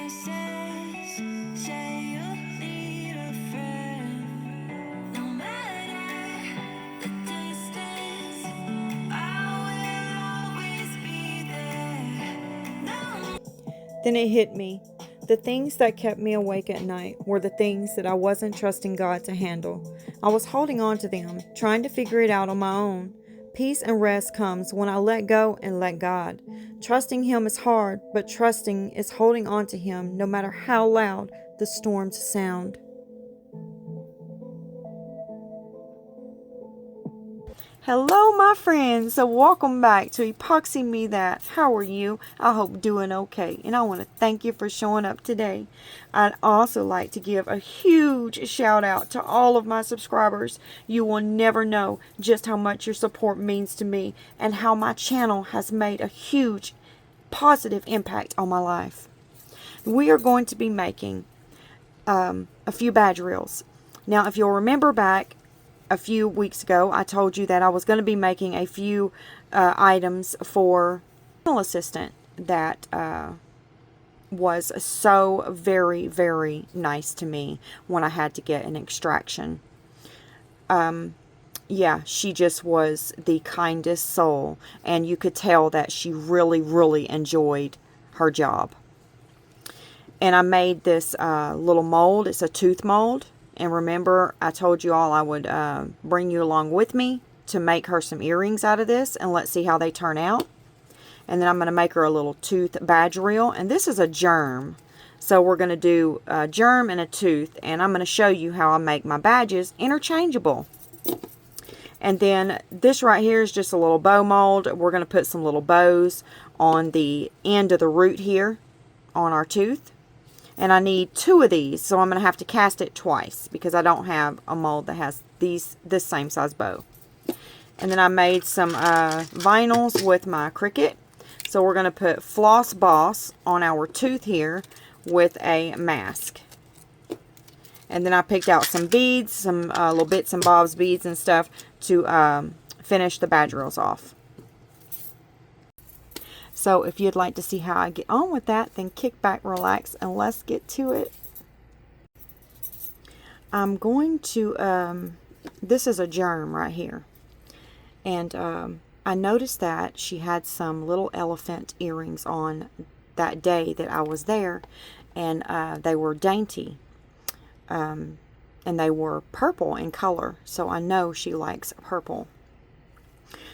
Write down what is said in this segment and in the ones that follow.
voices say you'll need a friend. No matter the distance, I will always be there. No. Then it hit me. The things that kept me awake at night were the things that I wasn't trusting God to handle. I was holding on to them, trying to figure it out on my own. Peace and rest comes when I let go and let God. Trusting Him is hard, but trusting is holding on to Him no matter how loud the storms sound. Hello my friends, so welcome back to Epoxy Me That. How are you? I hope doing okay, and I want to thank you for showing up today. I'd also like to give a huge shout out to all of my subscribers. You will never know just how much your support means to me and how my channel has made a huge positive impact on my life. We are going to be making a few badge reels. Now if you'll remember back a few weeks ago, I told you that I was going to be making a few items for personal assistant that was so very, very nice to me when I had to get an extraction. Yeah, she just was the kindest soul, and you could tell that she really, really enjoyed her job. And I made this little mold. It's a tooth mold. And remember, I told you all I would bring you along with me to make her some earrings out of this. And let's see how they turn out. And then I'm going to make her a little tooth badge reel. And this is a germ. So we're going to do a germ and a tooth. And I'm going to show you how I make my badges interchangeable. And then this right here is just a little bow mold. We're going to put some little bows on the end of the root here on our tooth. And I need 2 of these, so I'm going to have to cast it twice because I don't have a mold that has this same size bow. And then I made some vinyls with my Cricut. So we're going to put Floss Boss on our tooth here with a mask. And then I picked out some beads, some little bits and bobs beads and stuff to finish the badge reels off. So if you'd like to see how I get on with that, then kick back, relax, and let's get to it. I'm going to, this is a germ right here. And I noticed that she had some little elephant earrings on that day that I was there. And they were dainty. And they were purple in color. So I know she likes purple.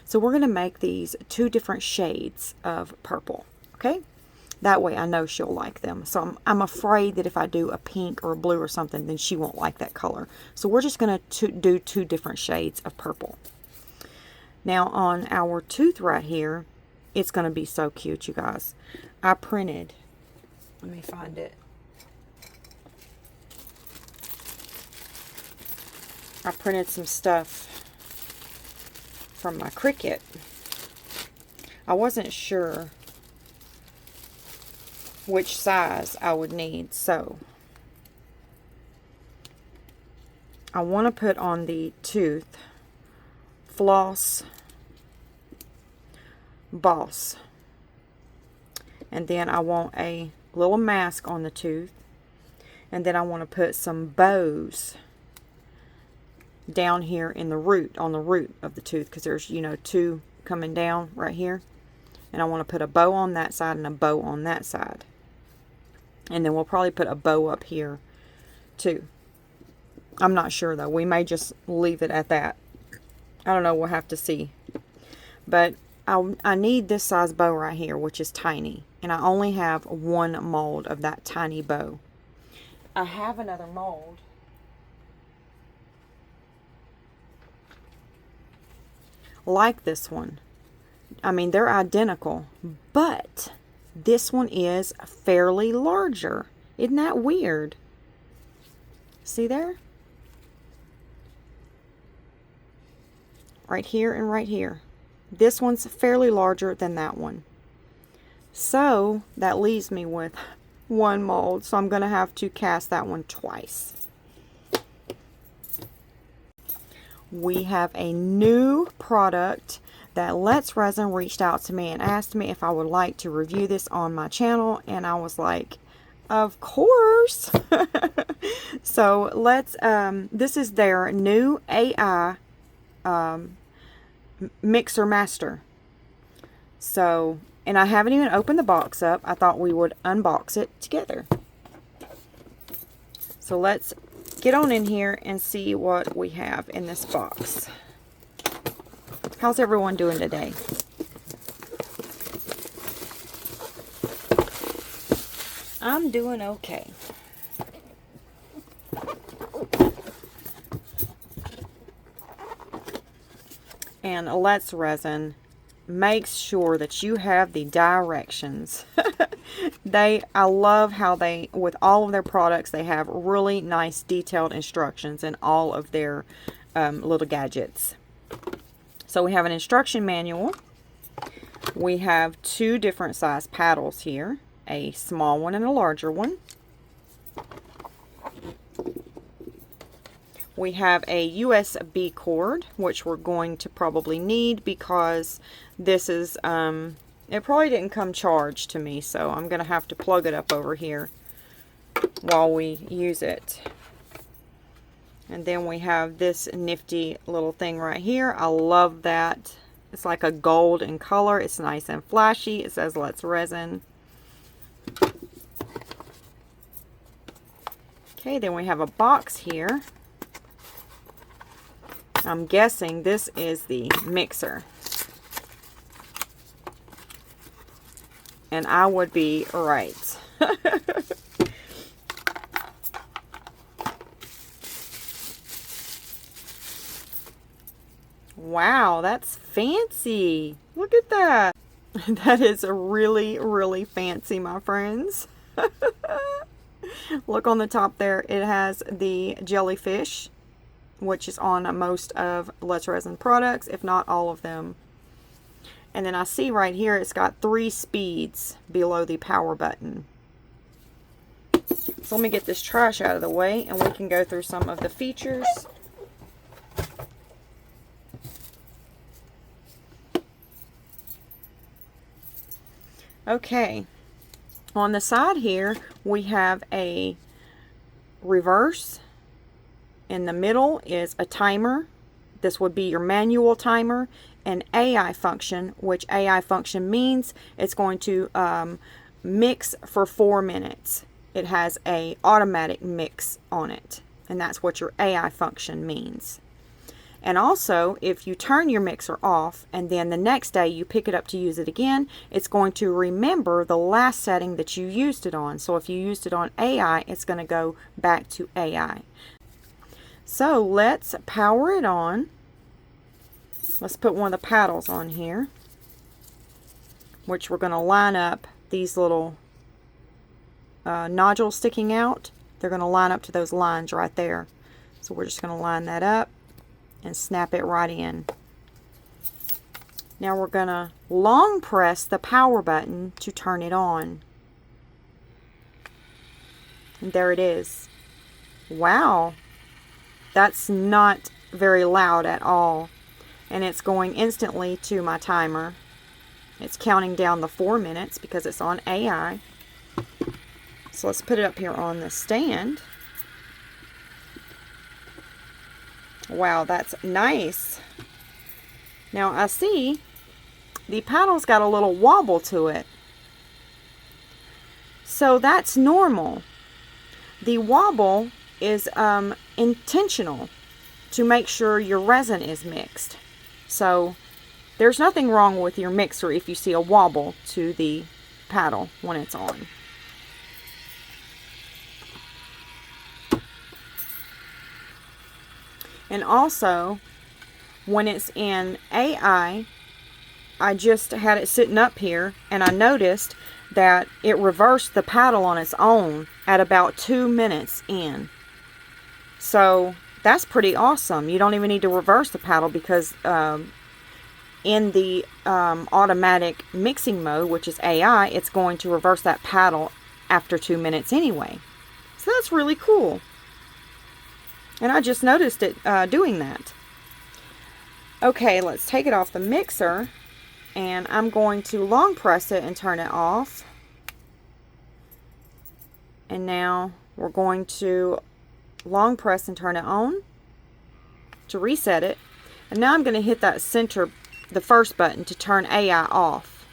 So we're going to make these 2 different shades of purple, okay? That way I know she'll like them. So I'm afraid that if I do a pink or a blue or something, then she won't like that color. So we're just going to do 2 different shades of purple. Now on our tooth right here, it's going to be so cute, you guys. I printed, let me find it. I printed some stuff from my Cricut. I wasn't sure which size I would need, so I want to put on the tooth Floss Boss, and then I want a little mask on the tooth, and then I want to put some bows down here in the root, on the root of the tooth, because there's, you know, 2 coming down right here. And I want to put a bow on that side and a bow on that side. And then we'll probably put a bow up here too. I'm not sure though. We may just leave it at that. I don't know. We'll have to see. But I need this size bow right here, which is tiny. And I only have 1 mold of that tiny bow. I have another mold. Like this one. I mean, they're identical, but this one is fairly larger. Isn't that weird? See there? Right here and right here. This one's fairly larger than that one. So that leaves me with 1 mold, so I'm going to have to cast that one twice. We have a new product that Let's Resin reached out to me and asked me if I would like to review this on my channel, and I was like, Of course. So let's, this is their new AI mixer master. So, and I haven't even opened the box up. I thought we would unbox it together. So let's get on in here and see what we have in this box. How's everyone doing today? I'm doing okay. And Let's Resin makes sure that you have the directions. I love how they, with all of their products, they have really nice detailed instructions in all of their little gadgets. So we have an instruction manual. We have two different size paddles here, a small one and a larger one. We have a USB cord, which we're going to probably need because this is, it probably didn't come charged to me, so I'm going to have to plug it up over here while we use it. And then we have this nifty little thing right here. I love that. It's like a gold in color. It's nice and flashy. It says Let's Resin. Okay, then we have a box here. I'm guessing this is the mixer. And I would be right. Wow, that's fancy. Look at that. That is really, really fancy, my friends. Look on the top there. It has the jellyfish, which is on most of Let's Resin products, if not all of them. And then I see right here it's got 3 speeds below the power button. So let me get this trash out of the way and we can go through some of the features. Okay, on the side here we have a reverse. In the middle is a timer. This would be your manual timer. An AI function, which AI function means it's going to mix for 4 minutes. It has a automatic mix on it, and that's what your AI function means. And also, if you turn your mixer off and then the next day you pick it up to use it again, it's going to remember the last setting that you used it on. So if you used it on AI, it's going to go back to AI. So let's power it on. Let's put one of the paddles on here, which we're going to line up these little nodules sticking out. They're going to line up to those lines right there. So we're just going to line that up and snap it right in. Now we're going to long press the power button to turn it on. And there it is. Wow. That's not very loud at all. And it's going instantly to my timer. It's counting down the 4 minutes because it's on AI. So let's put it up here on the stand. Wow, that's nice. Now I see the paddle's got a little wobble to it. So that's normal. The wobble is intentional to make sure your resin is mixed. So there's nothing wrong with your mixer if you see a wobble to the paddle when it's on. And also, when it's in AI, I just had it sitting up here and I noticed that it reversed the paddle on its own at about 2 minutes in. So that's pretty awesome. You don't even need to reverse the paddle because in the automatic mixing mode, which is AI, it's going to reverse that paddle after 2 minutes anyway. So that's really cool. And I just noticed it doing that. Okay, let's take it off the mixer. And I'm going to long press it and turn it off. And now we're going to long press and turn it on to reset it. And now I'm going to hit that center, the first button, to turn AI off.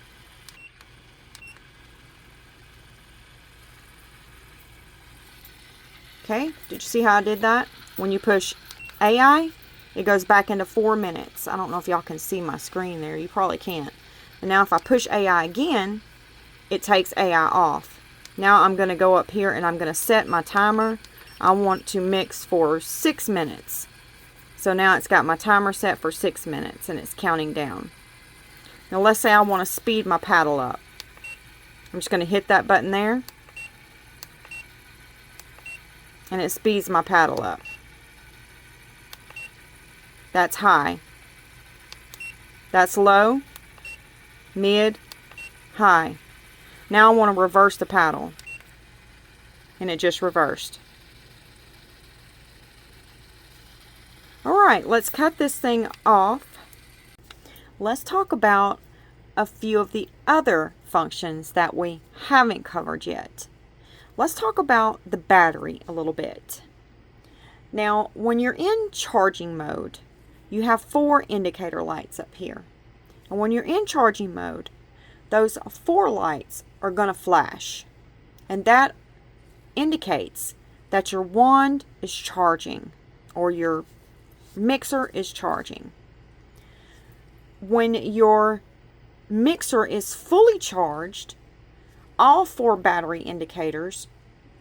Okay, did you see how I did that? When you push AI, it goes back into 4 minutes. I don't know if y'all can see my screen there. You probably can't. And now if I push AI again, it takes AI off. Now I'm going to go up here and I'm going to set my timer. I want to mix for 6 minutes. So now it's got my timer set for 6 minutes and it's counting down. Now let's say I want to speed my paddle up. I'm just going to hit that button there. And it speeds my paddle up. That's high. That's low, mid, high. Now I want to reverse the paddle. And it just reversed. Alright, let's cut this thing off. Let's talk about a few of the other functions that we haven't covered yet. Let's talk about the battery a little bit. Now, when you're in charging mode, you have 4 indicator lights up here. And when you're in charging mode, those 4 lights are going to flash. And that indicates that your wand is charging, or your mixer is charging. When your mixer is fully charged, all 4 battery indicators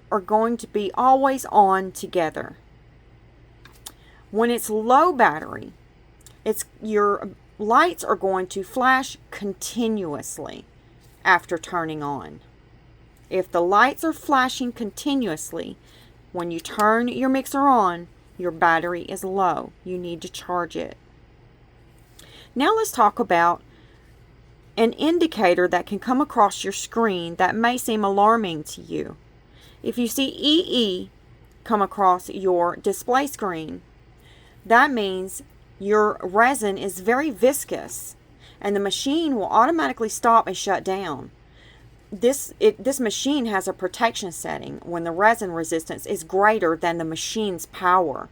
are going to be always on together. When it's low battery, your lights are going to flash continuously after turning on. If the lights are flashing continuously, when you turn your mixer on, your battery is low. You need to charge it. Now let's talk about an indicator that can come across your screen that may seem alarming to you. If you see EE come across your display screen, that means your resin is very viscous and the machine will automatically stop and shut down. This machine has a protection setting when the resin resistance is greater than the machine's power.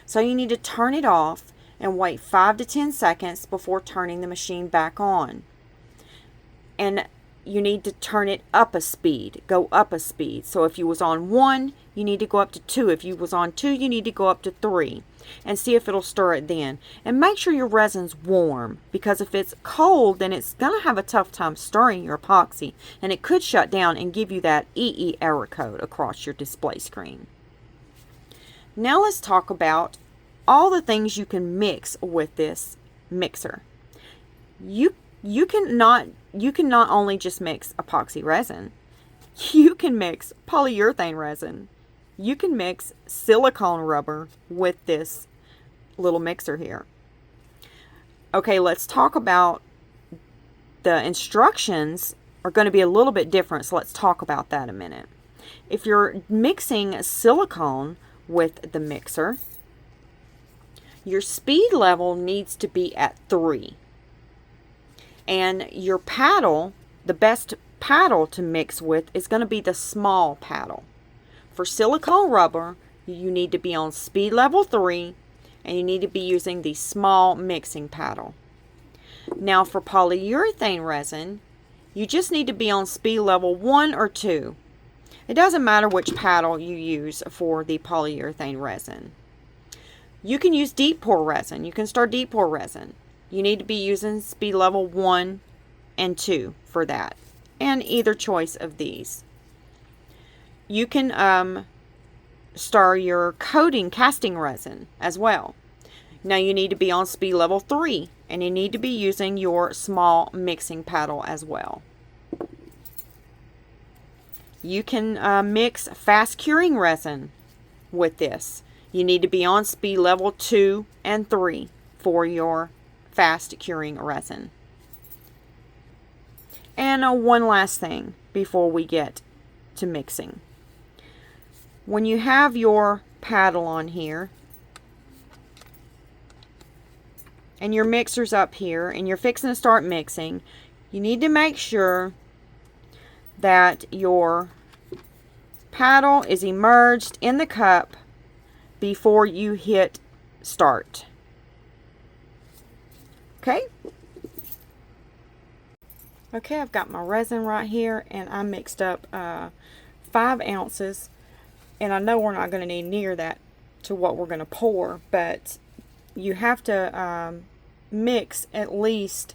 So you need to turn it off and wait 5 to 10 seconds before turning the machine back on. And you need to turn it up a speed, go up a speed. So if you was on 1, you need to go up to 2. If you was on 2, you need to go up to 3. And see if it'll stir it then. And make sure your resin's warm, because if it's cold, then it's going to have a tough time stirring your epoxy. And it could shut down and give you that EE error code across your display screen. Now let's talk about all the things you can mix with this mixer. You can not only just mix epoxy resin, you can mix polyurethane resin. You can mix silicone rubber with this little mixer here. Okay, let's talk about the instructions are going to be a little bit different, so let's talk about that a minute. If you're mixing silicone with the mixer, your speed level needs to be at 3. And your paddle, the best paddle to mix with is going to be the small paddle. For silicone rubber, you need to be on speed level 3, and you need to be using the small mixing paddle. Now for polyurethane resin, you just need to be on speed level 1 or 2. It doesn't matter which paddle you use for the polyurethane resin. You can use deep pour resin. You can start deep pour resin. You need to be using speed level 1 and 2 for that, and either choice of these. You can stir your coating casting resin as well. Now you need to be on speed level 3, and you need to be using your small mixing paddle as well. You can mix fast curing resin with this. You need to be on speed level 2 and 3 for your fast curing resin. And one last thing before we get to mixing. When you have your paddle on here and your mixer's up here and you're fixing to start mixing, you need to make sure that your paddle is immersed in the cup before you hit start. Okay? Okay, I've got my resin right here, and I mixed up 5 ounces, and I know we're not going to need near that to what we're going to pour, but you have to mix at least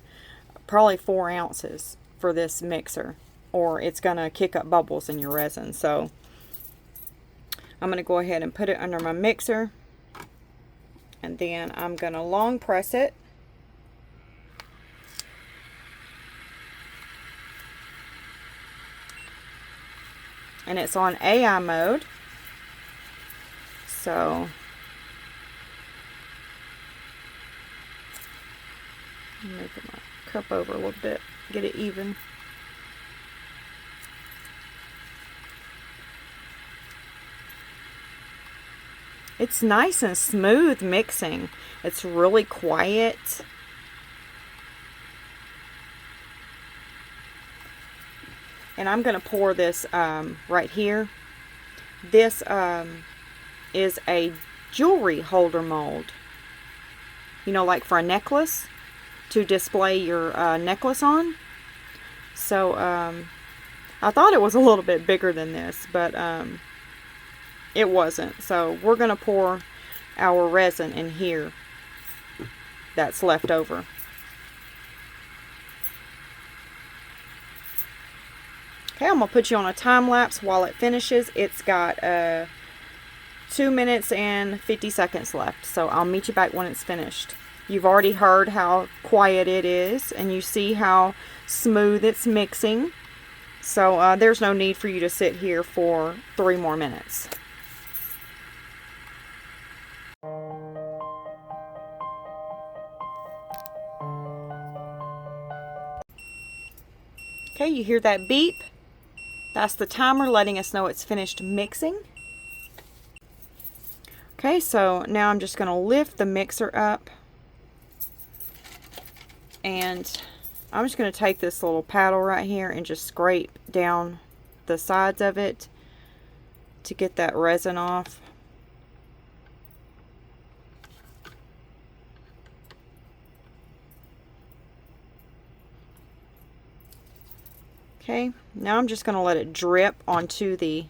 probably 4 ounces for this mixer, or it's going to kick up bubbles in your resin. So I'm going to go ahead and put it under my mixer, and then I'm going to long press it. And it's on AI mode. So move my cup over a little bit, get it even. It's nice and smooth mixing. It's really quiet. And I'm going to pour this right here. This is a jewelry holder mold. You know, like for a necklace, to display your necklace on. So I thought it was a little bit bigger than this, but it wasn't. So we're going to pour our resin in here that's left over. Okay, I'm going to put you on a time lapse while it finishes. It's got 2 minutes and 50 seconds left. So I'll meet you back when it's finished. You've already heard how quiet it is, and you see how smooth it's mixing. So there's no need for you to sit here for 3 more minutes. Okay, you hear that beep? That's the timer letting us know it's finished mixing. Okay, so now I'm just going to lift the mixer up, and I'm just going to take this little paddle right here and just scrape down the sides of it to get that resin off. Okay, now I'm just going to let it drip onto the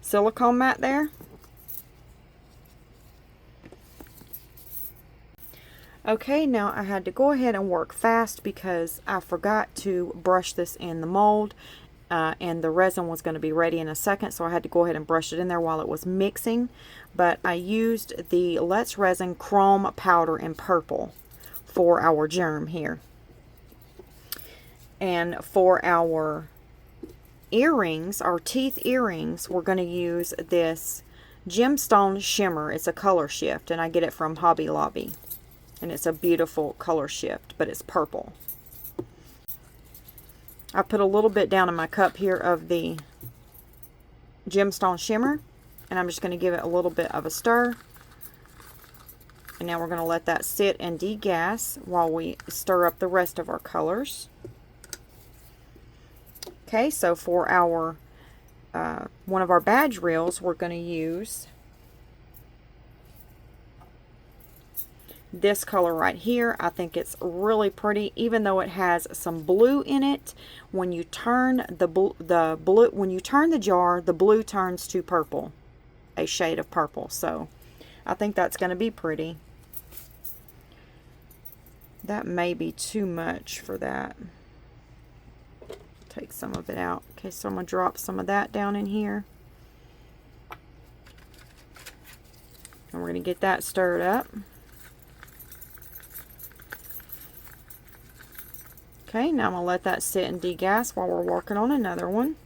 silicone mat there. Okay, now I had to go ahead and work fast because I forgot to brush this in the mold, and the resin was going to be ready in a second, so I had to go ahead and brush it in there while it was mixing. But I used the Let's Resin Chrome Powder in purple for our germ here. And for our earrings, our teeth earrings, we're going to use this Gemstone Shimmer. It's a color shift, and I get it from Hobby Lobby. And it's a beautiful color shift, but it's purple. I put a little bit down in my cup here of the Gemstone Shimmer, and I'm just going to give it a little bit of a stir. And now we're going to let that sit and degas while we stir up the rest of our colors. Okay, so for our one of our badge reels, we're going to use this color right here. I think it's really pretty, even though it has some blue in it. When you turn the blue, when you turn the jar, the blue turns to purple, a shade of purple. So I think that's going to be pretty. That may be too much for that. Take some of it out. Okay, so I'm going to drop some of that down in here. And we're going to get that stirred up. Okay, now I'm going to let that sit and degas while we're working on another one.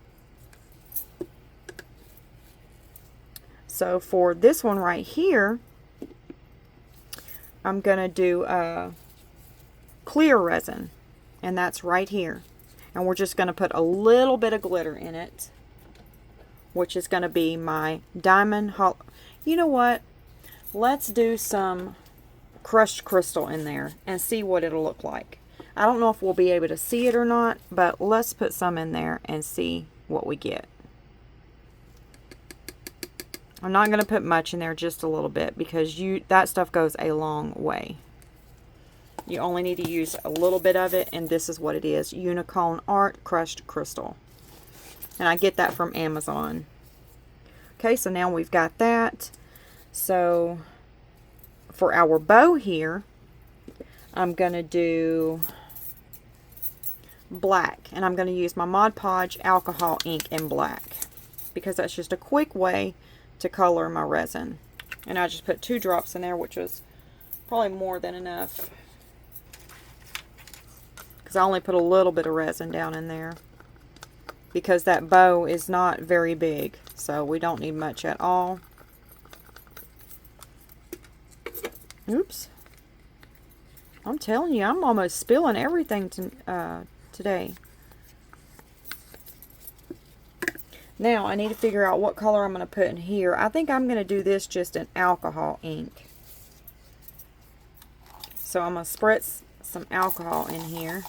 So for this one right here, I'm going to do clear resin, and that's right here. And we're just going to put a little bit of glitter in it, which is going to be my diamond hollow. You know what? Let's do some crushed crystal in there and see what it'll look like. I don't know if we'll be able to see it or not, but let's put some in there and see what we get. I'm not going to put much in there, just a little bit, because that stuff goes a long way. You only need to use a little bit of it, and this is what it is. Unicorn Art Crushed Crystal. And I get that from Amazon. Okay, so now we've got that. So for our bow here, I'm going to do black. And I'm going to use my Mod Podge alcohol ink in black, because that's just a quick way to color my resin. And I just put 2 drops in there, which was probably more than enough, because I only put a little bit of resin down in there, because that bow is not very big, so we don't need much at all. Oops. I'm telling you, I'm almost spilling everything today. Now, I need to figure out what color I'm going to put in here. I think I'm going to do this just in alcohol ink. So I'm going to spritz some alcohol in here.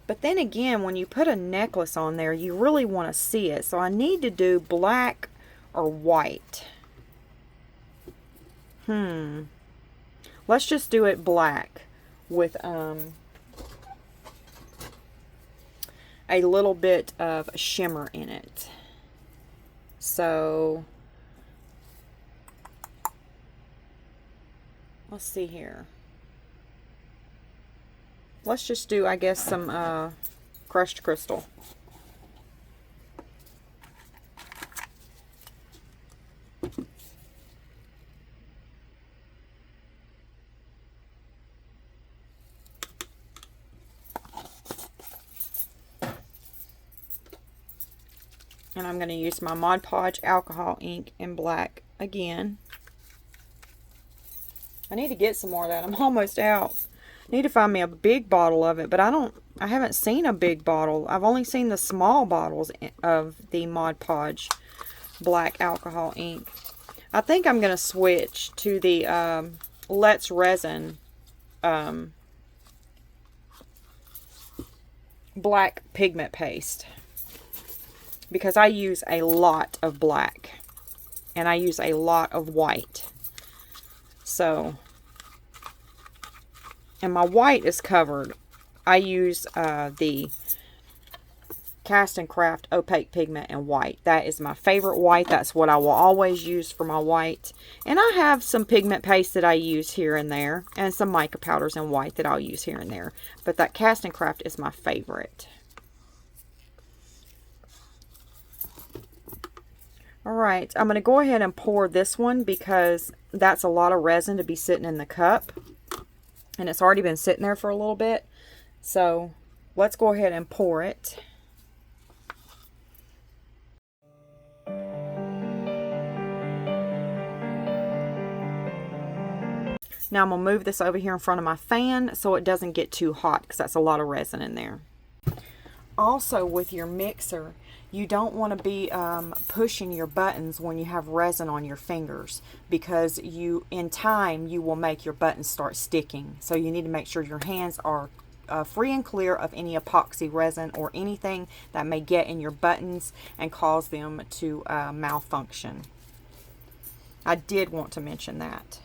But then again, when you put a necklace on there, you really want to see it. So I need to do black or white. Let's just do it black with a little bit of shimmer in it. So let's see here. Let's just do, I guess, some crushed crystal. And I'm going to use my Mod Podge alcohol ink in black again. I need to get some more of that. I'm almost out. I need to find me a big bottle of it, but I haven't seen a big bottle. I've only seen the small bottles of the Mod Podge black alcohol ink. I think I'm going to switch to the Let's Resin black pigment paste, because I use a lot of black and I use a lot of white. So, and my white is covered. I use the Cast and Craft opaque pigment in white. That is my favorite white. That's what I will always use for my white. And I have some pigment paste that I use here and there, and some mica powders in white that I'll use here and there. But that Cast and Craft is my favorite. Alright, I'm going to go ahead and pour this one, because that's a lot of resin to be sitting in the cup. And it's already been sitting there for a little bit. So let's go ahead and pour it. Now I'm going to move this over here in front of my fan so it doesn't get too hot, because that's a lot of resin in there. Also, with your mixer, you don't want to be pushing your buttons when you have resin on your fingers, because in time you will make your buttons start sticking. So you need to make sure your hands are free and clear of any epoxy resin or anything that may get in your buttons and cause them to malfunction. I did want to mention that.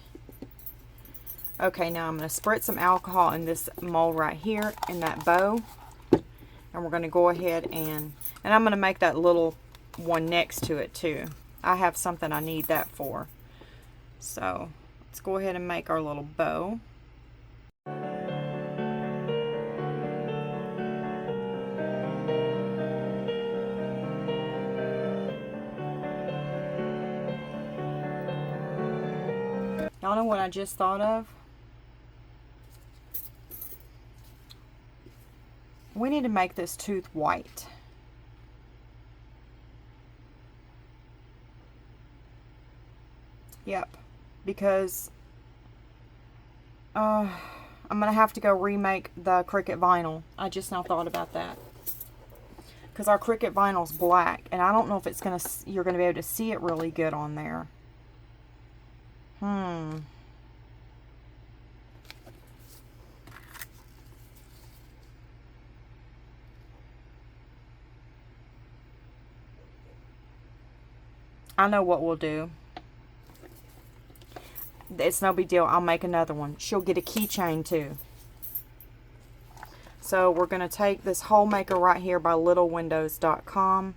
Okay, now I'm going to spritz some alcohol in this mold right here in that bow. And we're going to go ahead and I'm going to make that little one next to it too. I have something I need that for. So let's go ahead and make our little bow. Y'all know what I just thought of? We need to make this tooth white. Yep, because I'm going to have to go remake the Cricut vinyl. I just now thought about that. Because our Cricut vinyl's black, and I don't know if it's you're going to be able to see it really good on there. I know what we'll do. It's no big deal. I'll make another one. She'll get a keychain too. So we're going to take this hole maker right here by littlewindows.com.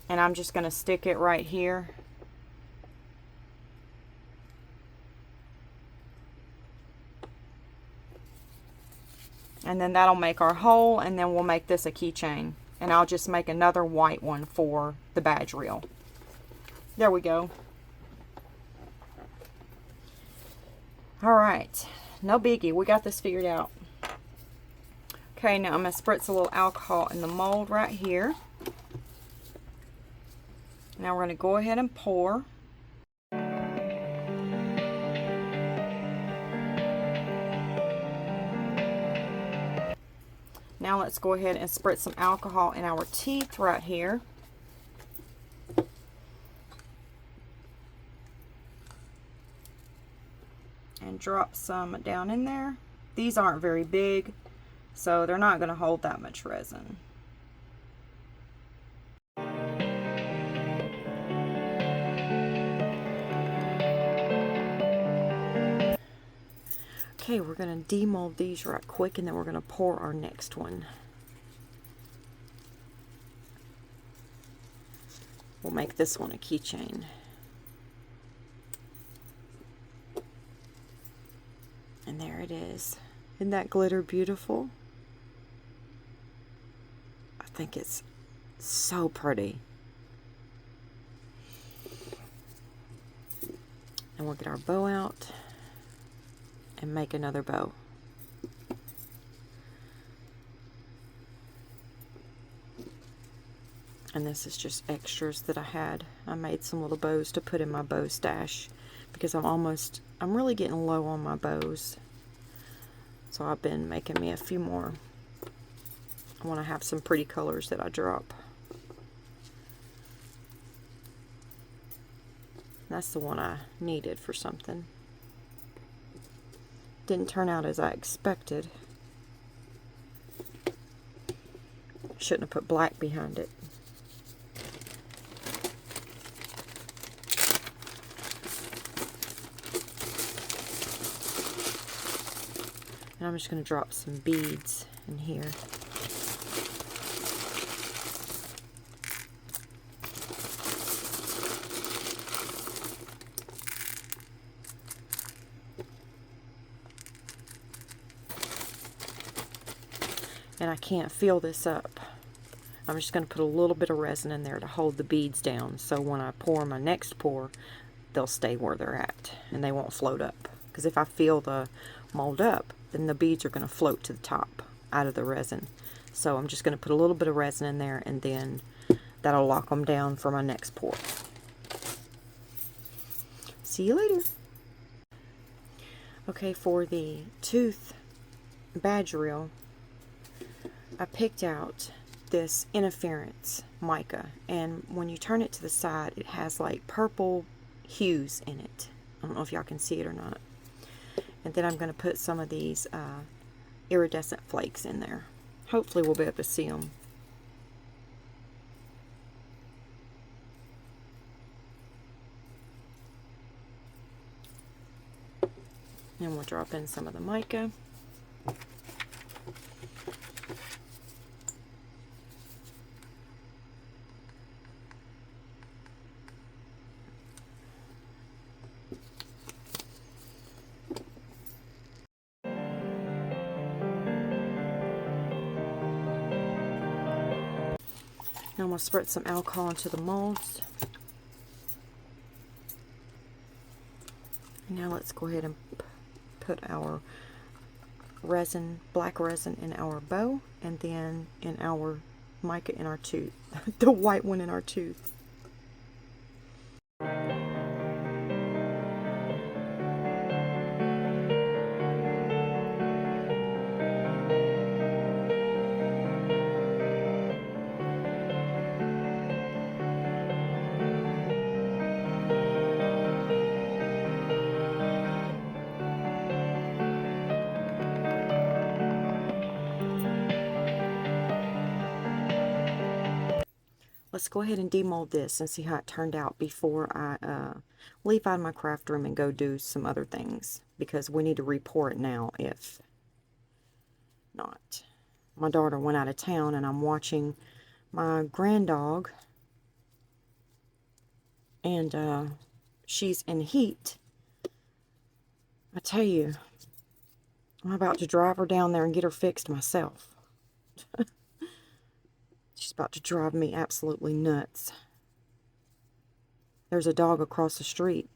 And I'm just going to stick it right here. And then that'll make our hole, and then we'll make this a keychain. And I'll just make another white one for the badge reel. There we go. Alright, no biggie. We got this figured out. Okay, now I'm going to spritz a little alcohol in the mold right here. Now we're going to go ahead and pour. Now let's go ahead and spritz some alcohol in our teeth right here. And drop some down in there. These aren't very big, so they're not going to hold that much resin. Okay, we're going to demold these right quick, and then we're going to pour our next one. We'll make this one a keychain. And there it is. Isn't that glitter beautiful? I think it's so pretty. And we'll get our bow out and make another bow. And this is just extras that I had. I made some little bows to put in my bow stash because I'm really getting low on my bows. So I've been making me a few more. I want to have some pretty colors that I drop. That's the one I needed for something. Didn't turn out as I expected. Shouldn't have put black behind it. And I'm just going to drop some beads in here. And I can't fill this up. I'm just going to put a little bit of resin in there to hold the beads down, so when I pour my next pour, they'll stay where they're at and they won't float up. Because if I fill the mold up, then the beads are going to float to the top out of the resin. So I'm just going to put a little bit of resin in there, and then that'll lock them down for my next pour. See you later. Okay, for the tooth badge reel, I picked out this interference mica, and when you turn it to the side, it has like purple hues in it. I don't know if y'all can see it or not. And then I'm going to put some of these iridescent flakes in there. Hopefully we'll be able to see them. And we'll drop in some of the mica. Now I'm going to spritz some alcohol into the molds. And now let's go ahead and put our resin, black resin, in our bow, and then in our mica in our tooth, the white one in our tooth. let's go ahead and demold this and see how it turned out before I leave out of my craft room and go do some other things, because we need to report it now if not. My daughter went out of town and I'm watching my granddog, and she's in heat. I tell you, I'm about to drive her down there and get her fixed myself. She's about to drive me absolutely nuts. There's a dog across the street.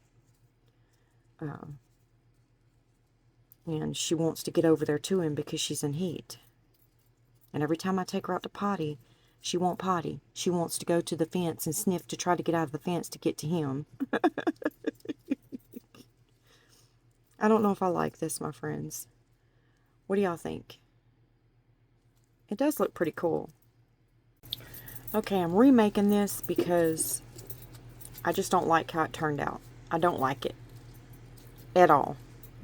And she wants to get over there to him because she's in heat. And every time I take her out to potty, she won't potty. She wants to go to the fence and sniff to try to get out of the fence to get to him. I don't know if I like this, my friends. What do y'all think? It does look pretty cool. Okay, I'm remaking this because I just don't like how it turned out. I don't like it at all.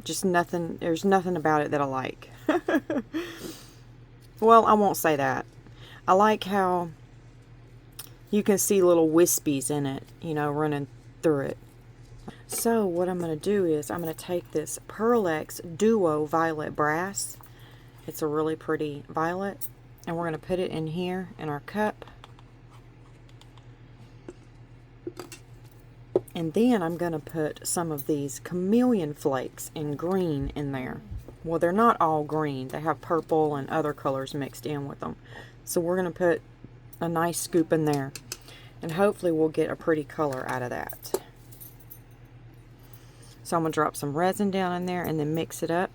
Just nothing, there's nothing about it that I like. Well, I won't say that. I like how you can see little wispies in it, you know, running through it. So what I'm going to do is I'm going to take this Pearl X Duo Violet Brass. It's a really pretty violet. And we're going to put it in here in our cup. And then I'm going to put some of these chameleon flakes in green in there. Well, they're not all green. They have purple and other colors mixed in with them. So we're going to put a nice scoop in there. And hopefully we'll get a pretty color out of that. So I'm going to drop some resin down in there and then mix it up.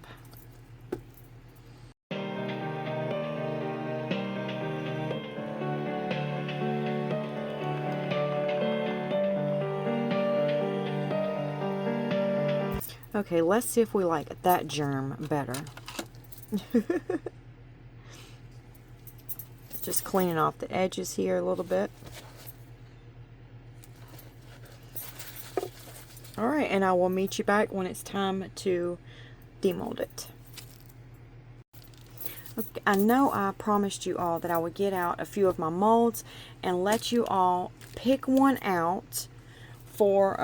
Okay, let's see if we like that germ better. Just cleaning off the edges here a little bit. Alright, and I will meet you back when it's time to demold it. Okay, I know I promised you all that I would get out a few of my molds and let you all pick one out for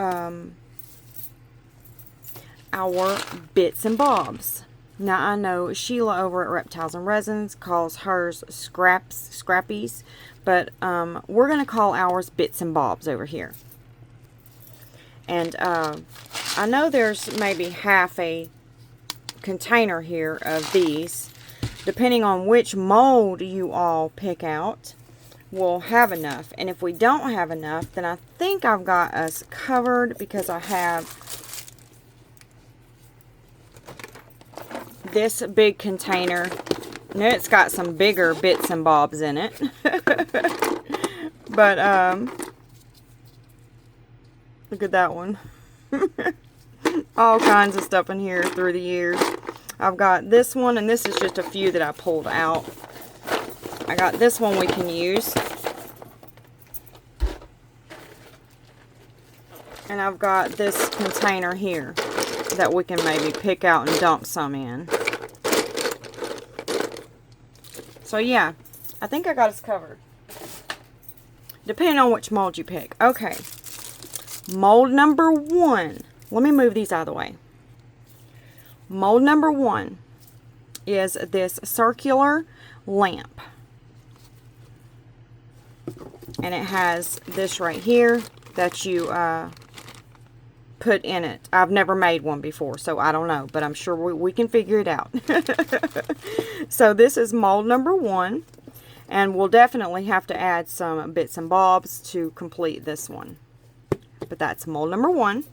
our bits and bobs. Now I know Sheila over at Reptiles and Resins calls hers scrappies, but we're going to call ours bits and bobs over here. And I know there's maybe half a container here of these. Depending on which mold you all pick out, we'll have enough. And if we don't have enough, then I think I've got us covered, because I have this big container. Now it's got some bigger bits and bobs in it. But look at that one. All kinds of stuff in here through the years. I've got this one, and this is just a few that I pulled out. I got this one we can use. And I've got this container here that we can maybe pick out and dump some in. So yeah, I think I got us covered. Depending on which mold you pick. Okay. Mold number 1. Let me move these out of the way. Mold number 1 is this circular lamp. And it has this right here that you put in it. I've never made one before, so I don't know, but I'm sure we can figure it out. So this is mold number 1, and we'll definitely have to add some bits and bobs to complete this one. But that's mold number 1.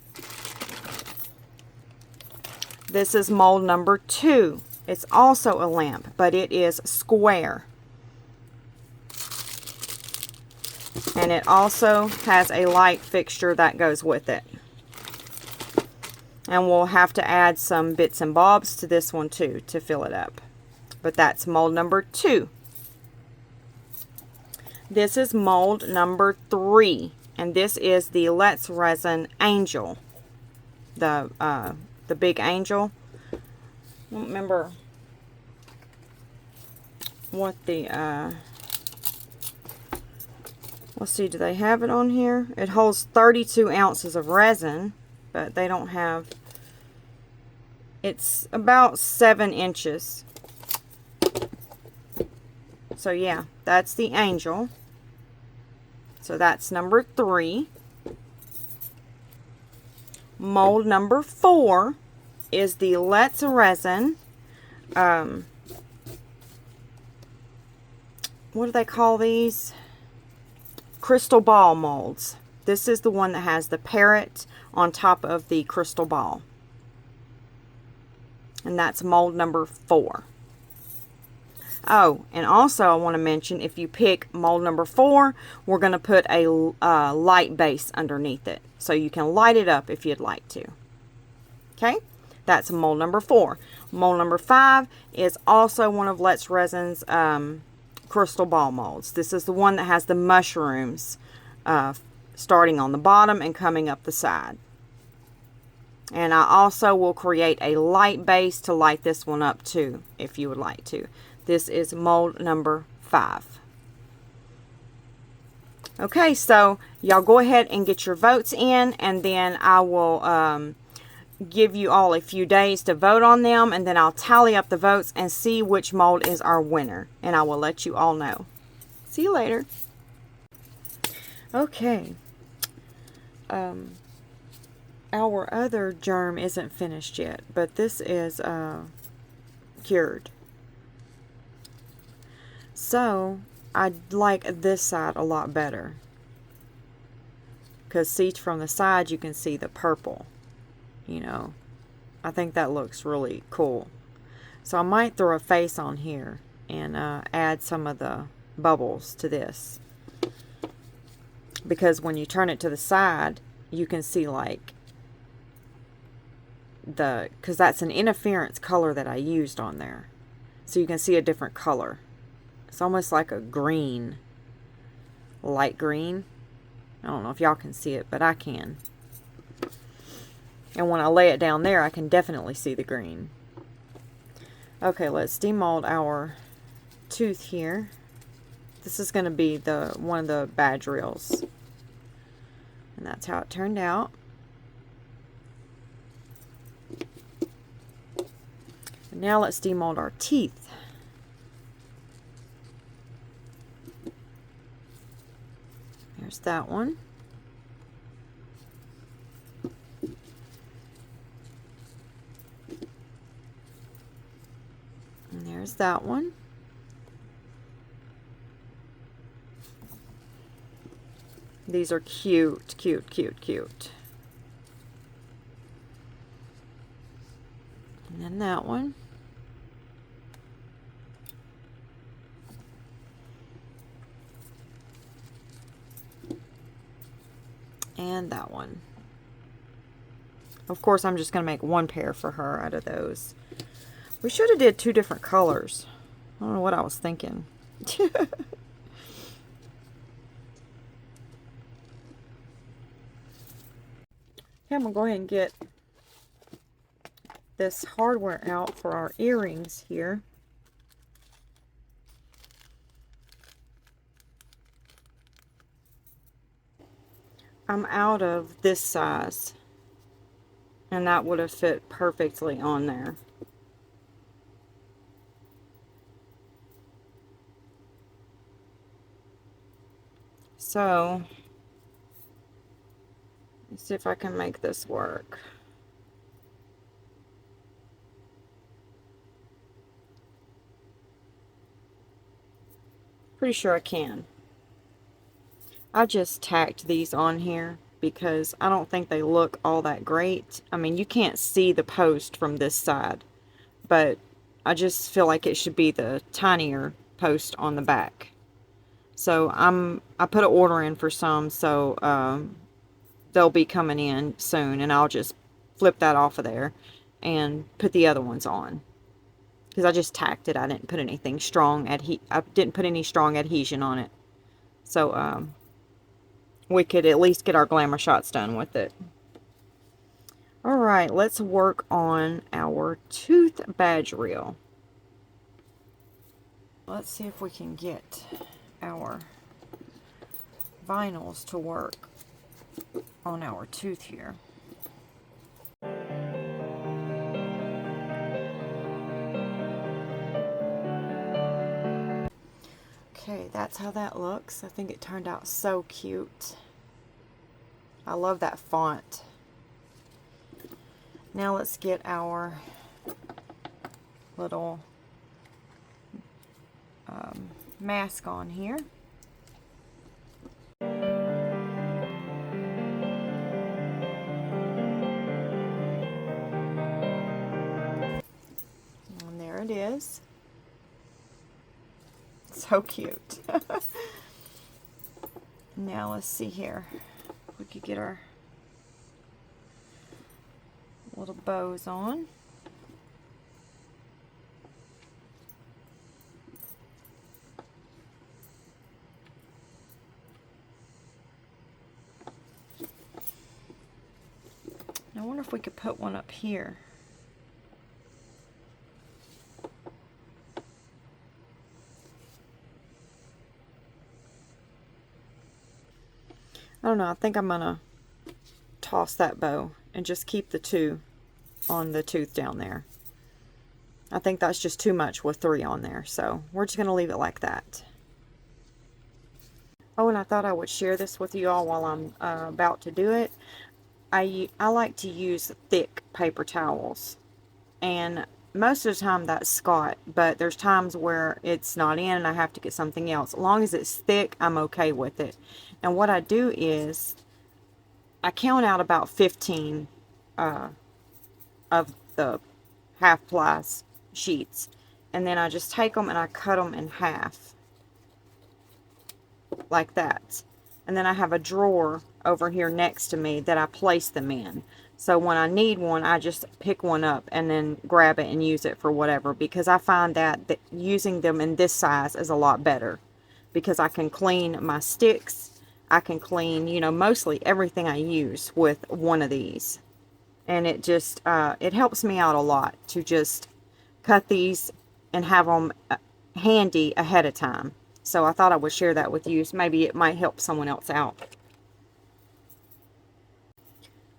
This is mold number 2. It's also a lamp, but it is square. And it also has a light fixture that goes with it. And we'll have to add some bits and bobs to this one too to fill it up. But that's mold number 2. This is mold number 3. And this is the Let's Resin Angel. The big angel. I don't remember what the Let's see, do they have it on here? It holds 32 ounces of resin, but they don't have, it's about 7 inches. So yeah, that's the Angel. So that's number 3. Mold number 4 is the Let's Resin. What do they call these? Crystal ball molds. This is the one that has the parrot on top of the crystal ball. And that's mold number 4. Oh, and also I want to mention, if you pick mold number 4, we're going to put a light base underneath it. So you can light it up if you'd like to. Okay, that's mold number 4. Mold number 5 is also one of Let's Resin's crystal ball molds. This is the one that has the mushrooms starting on the bottom and coming up the side. And I also will create a light base to light this one up too, if you would like to. This is mold number 5. Okay, so y'all go ahead and get your votes in, and then I will give you all a few days to vote on them, and then I'll tally up the votes and see which mold is our winner, and I will let you all know. See you later. Okay. Our other germ isn't finished yet, but this is cured. So I like this side a lot better, because see, from the side you can see the purple. You know, I think that looks really cool. So I might throw a face on here and add some of the bubbles to this, because when you turn it to the side you can see like because that's an interference color that I used on there, so you can see a different color. It's almost like a green, light green. I don't know if y'all can see it, but I can. And when I lay it down there, I can definitely see the green. Okay, let's demold our tooth here. This is going to be one of the badge reels. And that's how it turned out. And now let's demold our teeth. There's that one. And there's that one. These are cute, cute, cute, cute. And then that one. And that one. Of course, I'm just going to make one pair for her out of those. We should have did 2 different colors. I don't know what I was thinking. Okay, I'm going to go ahead and get this hardware out for our earrings here. I'm out of this size, and that would have fit perfectly on there. So let's see if I can make this work. Pretty sure I can. I just tacked these on here because I don't think they look all that great. I mean, you can't see the post from this side, but I just feel like it should be the tinier post on the back. So I put an order in for some, so they'll be coming in soon, and I'll just flip that off of there and put the other ones on. Because I just tacked it. I didn't put anything strong I didn't put any strong adhesion on it. So we could at least get our glamour shots done with it. Alright, let's work on our tooth badge reel. Let's see if we can get our vinyls to work on our tooth here. Okay, that's how that looks. I think it turned out so cute. I love that font. Now let's get our little mask on here. And there it is. So cute. Now let's see here. We could get our little bows on. I wonder if we could put one up here. I don't know, I think I'm gonna toss that bow and just keep the 2 on the tooth down there. I think that's just too much with 3 on there, so we're just gonna leave it like that. Oh, and I thought I would share this with you all while I'm about to do it. I like to use thick paper towels, and most of the time that's Scott, but there's times where it's not in and I have to get something else. As long as it's thick, I'm okay with it. And what I do is I count out about 15 of the half ply sheets, and then I just take them and I cut them in half like that. And then I have a drawer over here next to me that I place them in. So when I need one, I just pick one up and then grab it and use it for whatever, because I find that using them in this size is a lot better, because I can clean my sticks. I can clean, you know, mostly everything I use with one of these. And it just, it helps me out a lot to just cut these and have them handy ahead of time. So I thought I would share that with you. So maybe it might help someone else out.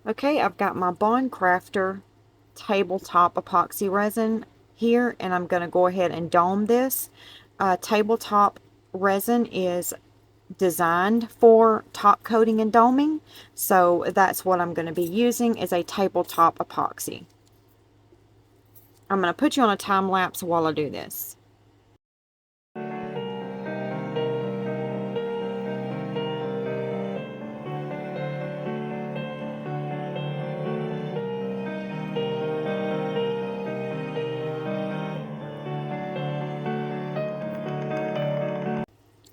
Okay, I've got my Bond Crafter tabletop epoxy resin here, and I'm going to go ahead and dome this. Tabletop resin is designed for top coating and doming, so that's what I'm going to be using, is a tabletop epoxy. I'm going to put you on a time lapse while I do this.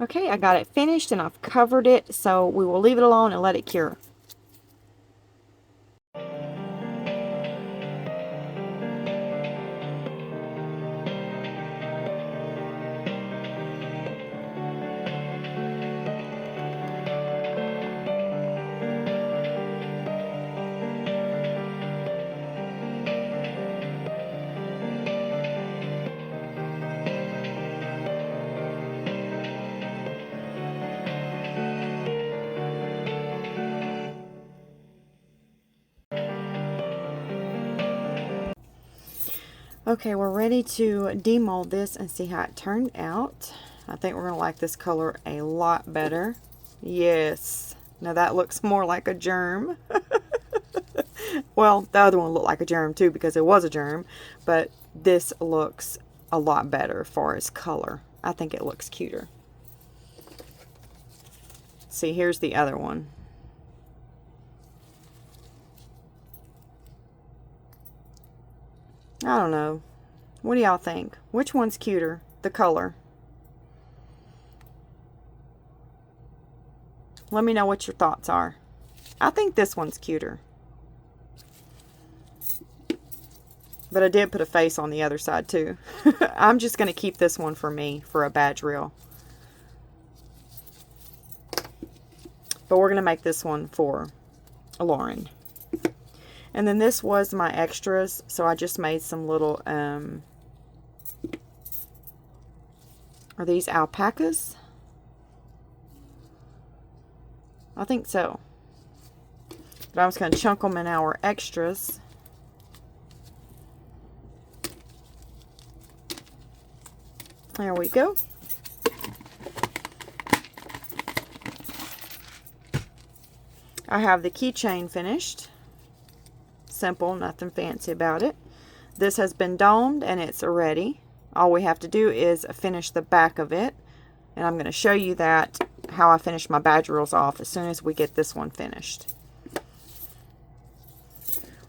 Okay, I got it finished and I've covered it, so we will leave it alone and let it cure. Okay, we're ready to demold this and see how it turned out. I think we're going to like this color a lot better. Yes. Now that looks more like a germ. Well, the other one looked like a germ too because it was a germ, but this looks a lot better for its color. I think it looks cuter. See, here's the other one. I don't know. What do y'all think? Which one's cuter? The color. Let me know what your thoughts are. I think this one's cuter. But I did put a face on the other side too. I'm just going to keep this one for me for a badge reel. But we're going to make this one for Lauren. And then this was my extras, so I just made some little, are these alpacas? I think so. But I'm just going to chunk them in our extras. There we go. I have the keychain finished. Simple, nothing fancy about it. This has been domed and it's ready. All we have to do is finish the back of it. And I'm going to show you that, how I finish my badge reels off as soon as we get this one finished.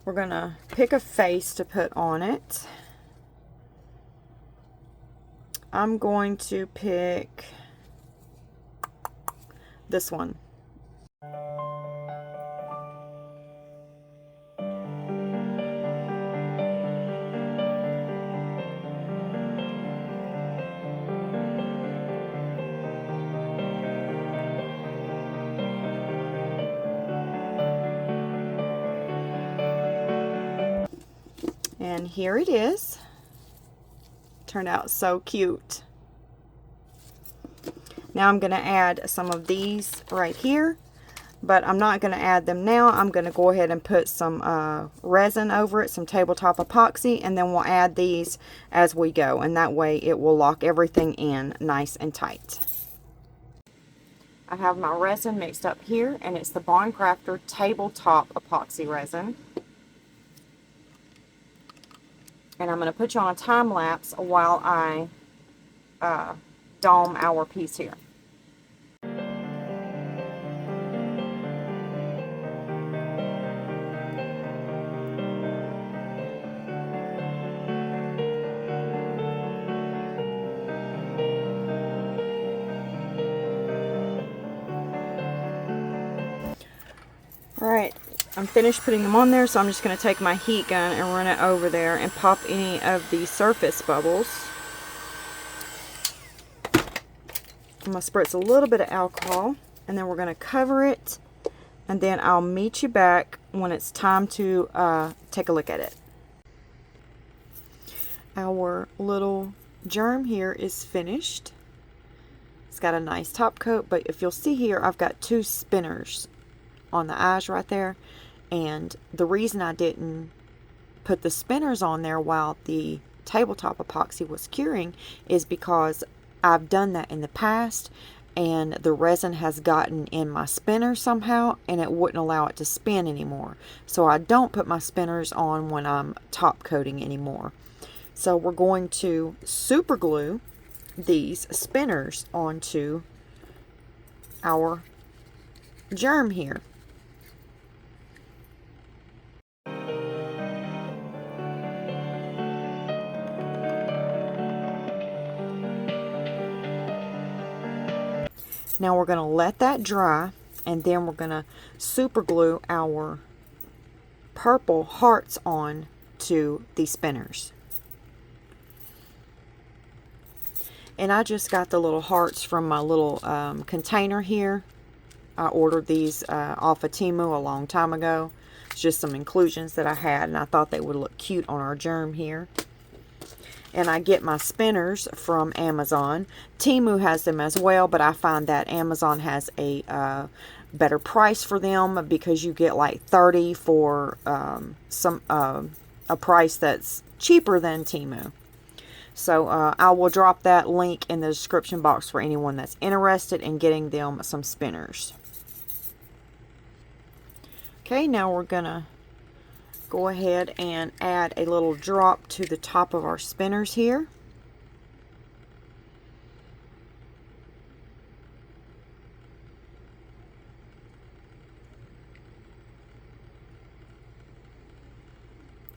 We're going to pick a face to put on it. I'm going to pick this one. And here it is. Turned out so cute. Now I'm going to add some of these right here, but I'm not going to add them now. I'm going to go ahead and put some resin over it, some tabletop epoxy, and then we'll add these as we go, and that way it will lock everything in nice and tight. I have my resin mixed up here, and it's the Bond Crafter tabletop epoxy resin. And I'm going to put you on a time lapse while I dome our piece here. Alright, I'm finished putting them on there, so I'm just going to take my heat gun and run it over there and pop any of the surface bubbles. I'm going to spritz a little bit of alcohol, and then we're going to cover it, and then I'll meet you back when it's time to take a look at it. Our little germ here is finished. It's got a nice top coat, but if you'll see here, I've got two spinners on the eyes right there, and the reason I didn't put the spinners on there while the tabletop epoxy was curing is because I've done that in the past, and the resin has gotten in my spinner somehow, and it wouldn't allow it to spin anymore. So I don't put my spinners on when I'm top coating anymore. So we're going to super glue these spinners onto our germ here. Now we're going to let that dry, and then we're going to super glue our purple hearts on to the spinners. And I just got the little hearts from my little container here. I ordered these off of Temu a long time ago. It's just some inclusions that I had, and I thought they would look cute on our germ here. And I get my spinners from Amazon. Temu has them as well, but I find that Amazon has a better price for them because you get like 30 for a price that's cheaper than Temu. So I will drop that link in the description box for anyone that's interested in getting them some spinners. Okay, now we're gonna go ahead and add a little drop to the top of our spinners here.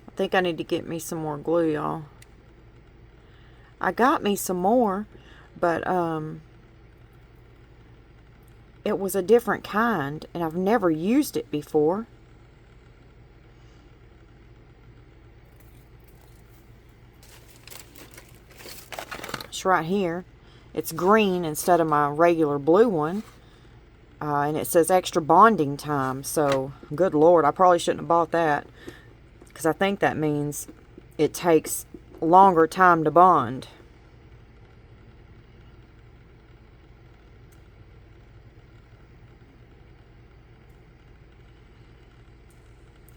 I think I need to get me some more glue, y'all. I got me some more, but it was a different kind, and I've never used it before. Right here. It's green instead of my regular blue one, and it says extra bonding time, so good lord, I probably shouldn't have bought that, because I think that means it takes longer time to bond.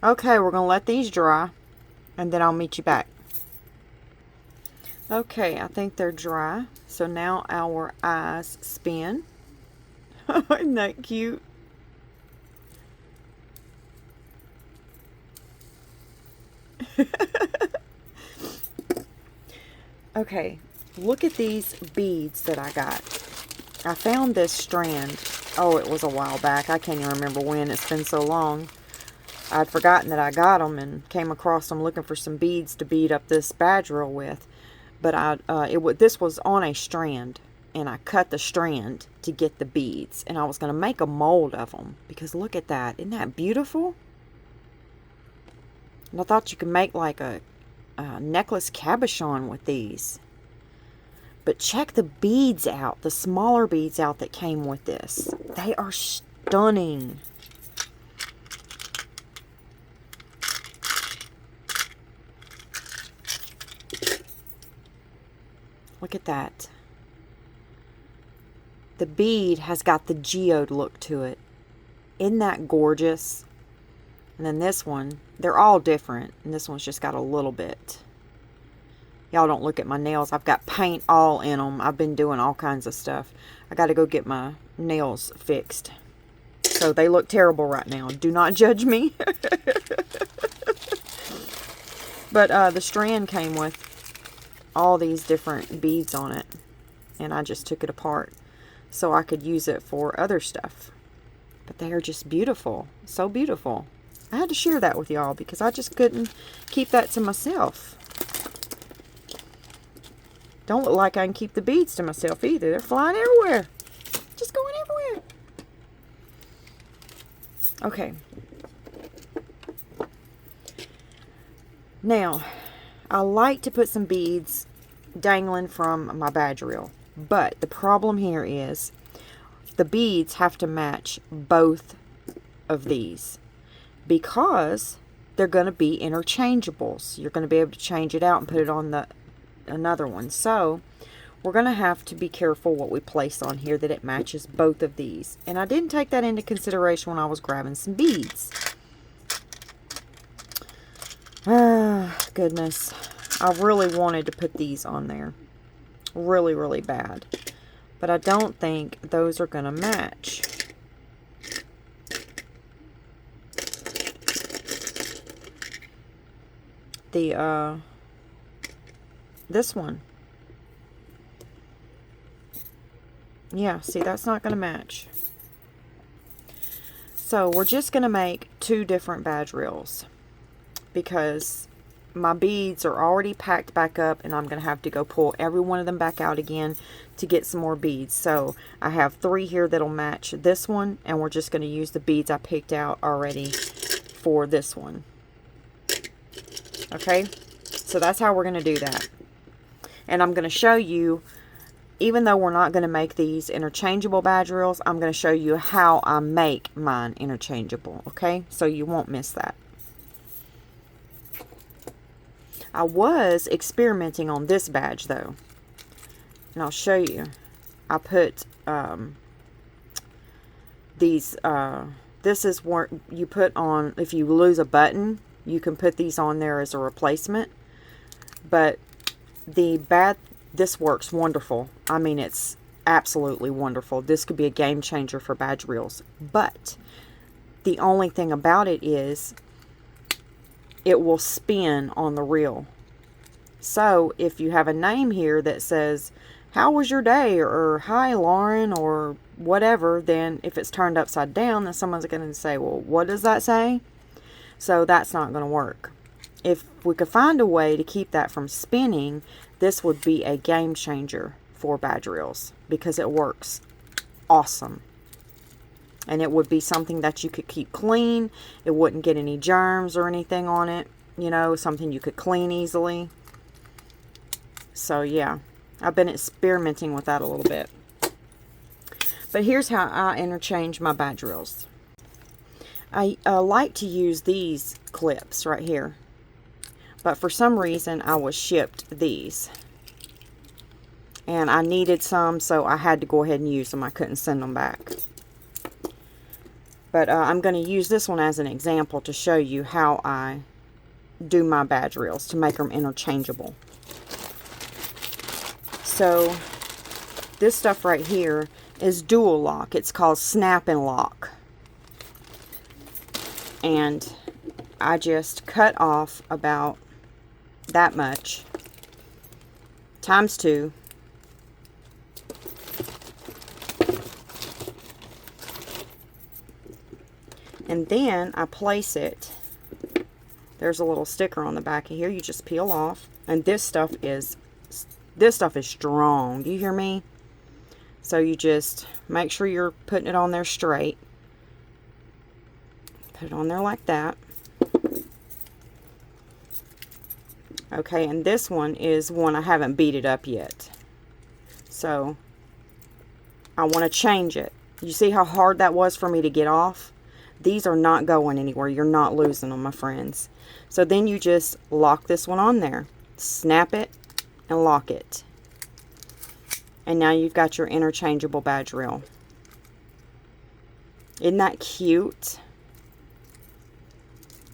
Okay, we're going to let these dry, and then I'll meet you back. Okay, I think they're dry. So now our eyes spin. Isn't that cute? Okay, look at these beads that I got. I found this strand. Oh, it was a while back. I can't even remember when. It's been so long. I'd forgotten that I got them and came across them looking for some beads to bead up this badge reel with. But this was on a strand, and I cut the strand to get the beads. And I was going to make a mold of them because look at that. Isn't that beautiful? And I thought you could make like a necklace cabochon with these. But check the beads out, the smaller beads out that came with this. They are stunning. Look at that. The bead has got the geode look to it. Isn't that gorgeous? And then this one, they're all different. And this one's just got a little bit. Y'all don't look at my nails. I've got paint all in them. I've been doing all kinds of stuff. I got to go get my nails fixed. So they look terrible right now. Do not judge me. But the strand came with all these different beads on it. And I just took it apart so I could use it for other stuff. But they are just beautiful. So beautiful. I had to share that with y'all because I just couldn't keep that to myself. Don't look like I can keep the beads to myself either. They're flying everywhere. Just going everywhere. Okay. Now, I like to put some beads dangling from my badge reel. But the problem here is the beads have to match both of these because they're going to be interchangeables. You're going to be able to change it out and put it on another one. So we're going to have to be careful what we place on here, that it matches both of these. And I didn't take that into consideration when I was grabbing some beads. Ah, goodness. I really wanted to put these on there. Really, really bad. But I don't think those are going to match. This one. Yeah, see, that's not going to match. So we're just going to make 2 different badge reels because my beads are already packed back up and I'm going to have to go pull every one of them back out again to get some more beads. So I have 3 here that'll match this one, and we're just going to use the beads I picked out already for this one. Okay, so that's how we're going to do that. And I'm going to show you, even though we're not going to make these interchangeable badge reels, I'm going to show you how I make mine interchangeable. Okay, so you won't miss that. I was experimenting on this badge though, and I'll show you. I put these, this is what you put on, if you lose a button, you can put these on there as a replacement. But this works wonderful. I mean, it's absolutely wonderful. This could be a game changer for badge reels. But the only thing about it is it will spin on the reel. So if you have a name here that says, "How was your day?" or "Hi, Lauren," or whatever, then if it's turned upside down, then someone's going to say, "Well, what does that say?" So that's not going to work. If we could find a way to keep that from spinning, this would be a game changer for badge reels because it works awesome. And it would be something that you could keep clean. It wouldn't get any germs or anything on it. You know, something you could clean easily. So yeah, I've been experimenting with that a little bit. But here's how I interchange my badge reels. I like to use these clips right here. But for some reason, I was shipped these. And I needed some, so I had to go ahead and use them. I couldn't send them back. But I'm going to use this one as an example to show you how I do my badge reels to make them interchangeable. So this stuff right here is dual lock. It's called snap and lock. And I just cut off about that much times 2. And then I place it. There's a little sticker on the back of here. You just peel off. And this stuff is strong. Do you hear me? So you just make sure you're putting it on there straight. Put it on there like that. Okay, and this one is one I haven't beaded up yet. So I want to change it. You see how hard that was for me to get off? These are not going anywhere. You're not losing them, my friends. So then you just lock this one on there. Snap it and lock it. And now you've got your interchangeable badge reel. Isn't that cute?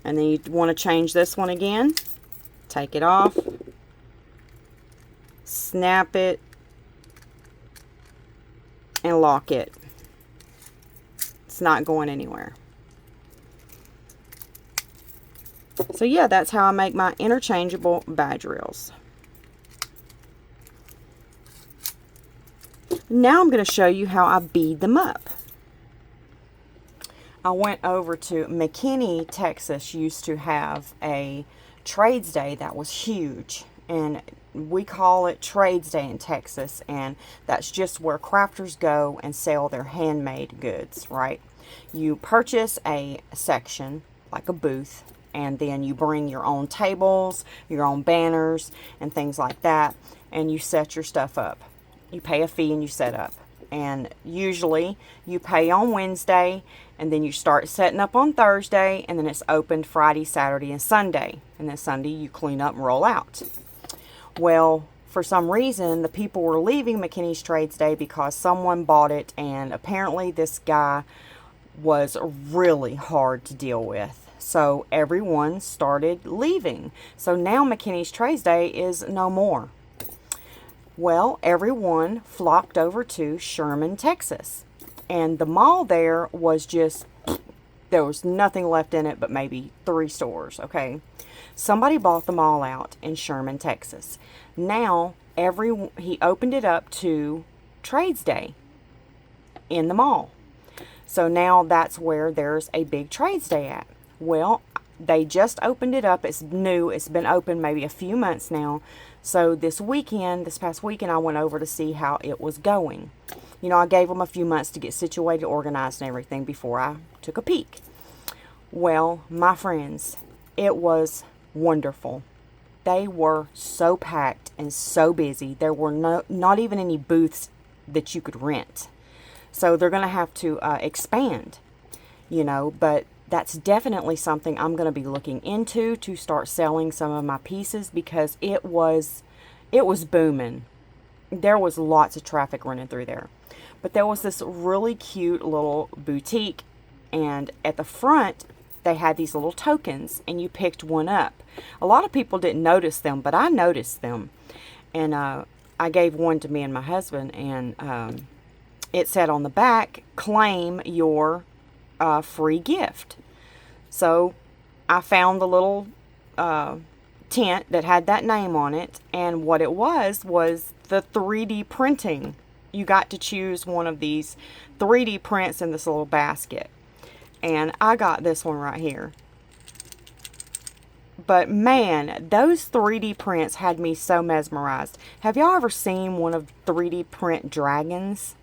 And then you want to change this one again. Take it off. Snap it. And lock it. It's not going anywhere. So yeah, that's how I make my interchangeable badge reels. Now I'm going to show you how I bead them up. I went over to McKinney, Texas, used to have a trades day that was huge. And we call it Trades Day in Texas. And that's just where crafters go and sell their handmade goods, right? You purchase a section, like a booth, and then you bring your own tables, your own banners, and things like that. And you set your stuff up. You pay a fee and you set up. And usually you pay on Wednesday, and then you start setting up on Thursday, and then it's opened Friday, Saturday, and Sunday. And then Sunday you clean up and roll out. Well, for some reason, the people were leaving McKinney's Trades Day because someone bought it, and apparently this guy was really hard to deal with. So everyone started leaving. So now McKinney's Trades Day is no more. Well, everyone flocked over to Sherman, Texas. And the mall there was just, there was nothing left in it but maybe 3 stores, okay? Somebody bought the mall out in Sherman, Texas. Now, he opened it up to Trades Day in the mall. So now that's where there's a big Trades Day at. Well, they just opened it up. It's new. It's been open maybe a few months now. So this past weekend, I went over to see how it was going. You know, I gave them a few months to get situated, organized, and everything before I took a peek. Well, my friends, it was wonderful. They were so packed and so busy. There were not even any booths that you could rent. So they're going to have to expand, you know, but that's definitely something I'm going to be looking into to start selling some of my pieces, because it was booming. There was lots of traffic running through there. But there was this really cute little boutique, and at the front they had these little tokens, and you picked one up. A lot of people didn't notice them, but I noticed them. And I gave one to me and my husband, and it said on the back, "Claim your free gift." So I found the little tent that had that name on it, and what it was the 3D printing. You got to choose one of these 3D prints in this little basket, and I got this one right here. But man, those 3D prints had me so mesmerized. Have y'all ever seen one of 3D print dragons?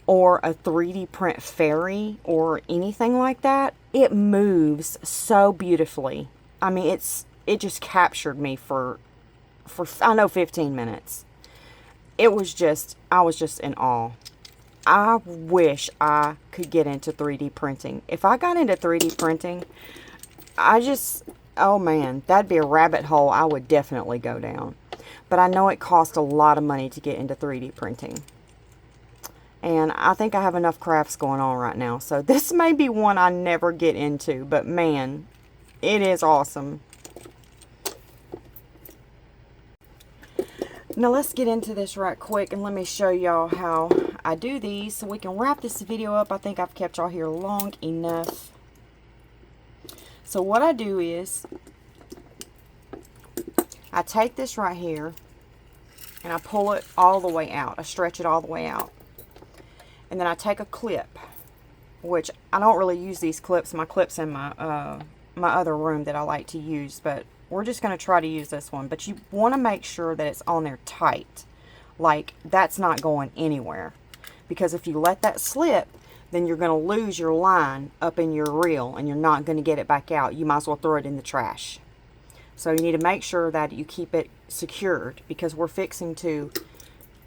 Or a 3D print fairy or anything like that? It moves so beautifully. I mean, it just captured me for I know 15 minutes. I was just in awe. I wish I could get into 3D printing. If I got into 3D printing, oh man, that'd be a rabbit hole I would definitely go down. But I know it costs a lot of money to get into 3D printing. And I think I have enough crafts going on right now. So this may be one I never get into, but man, it is awesome. Now let's get into this right quick and let me show y'all how I do these so we can wrap this video up. I think I've kept y'all here long enough. So what I do is I take this right here and I pull it all the way out. I stretch it all the way out. And then I take a clip, which I don't really use these clips. My clip's in my my other room that I like to use, but we're just going to try to use this one. But you want to make sure that it's on there tight. Like, that's not going anywhere. Because if you let that slip, then you're going to lose your line up in your reel, and you're not going to get it back out. You might as well throw it in the trash. So you need to make sure that you keep it secured, because we're fixing to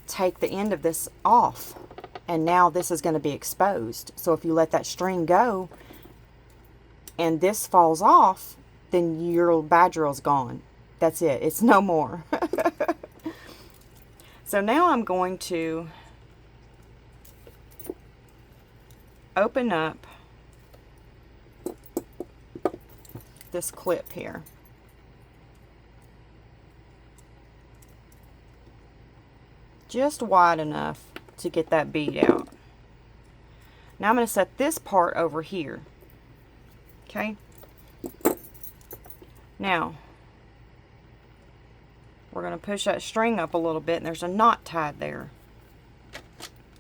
take the end of this off. And now this is going to be exposed. So if you let that string go and this falls off, then your badge reel's gone. That's it. It's no more. So now I'm going to open up this clip here. Just wide enough to get that bead out. Now I'm going to set this part over here. Okay. Now we're going to push that string up a little bit, and there's a knot tied there.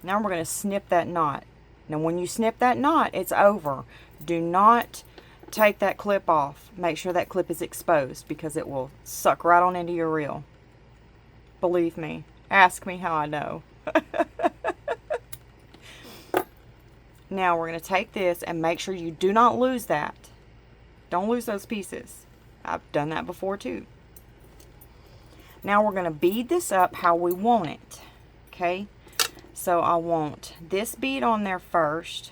Now we're going to snip that knot. Now when you snip that knot, it's over. Do not take that clip off. Make sure that clip is exposed, because it will suck right on into your reel. Believe me. Ask me how I know. Now we're going to take this and make sure you do not lose that. Don't lose those pieces. I've done that before too. Now we're going to bead this up how we want it. Okay? So I want this bead on there first.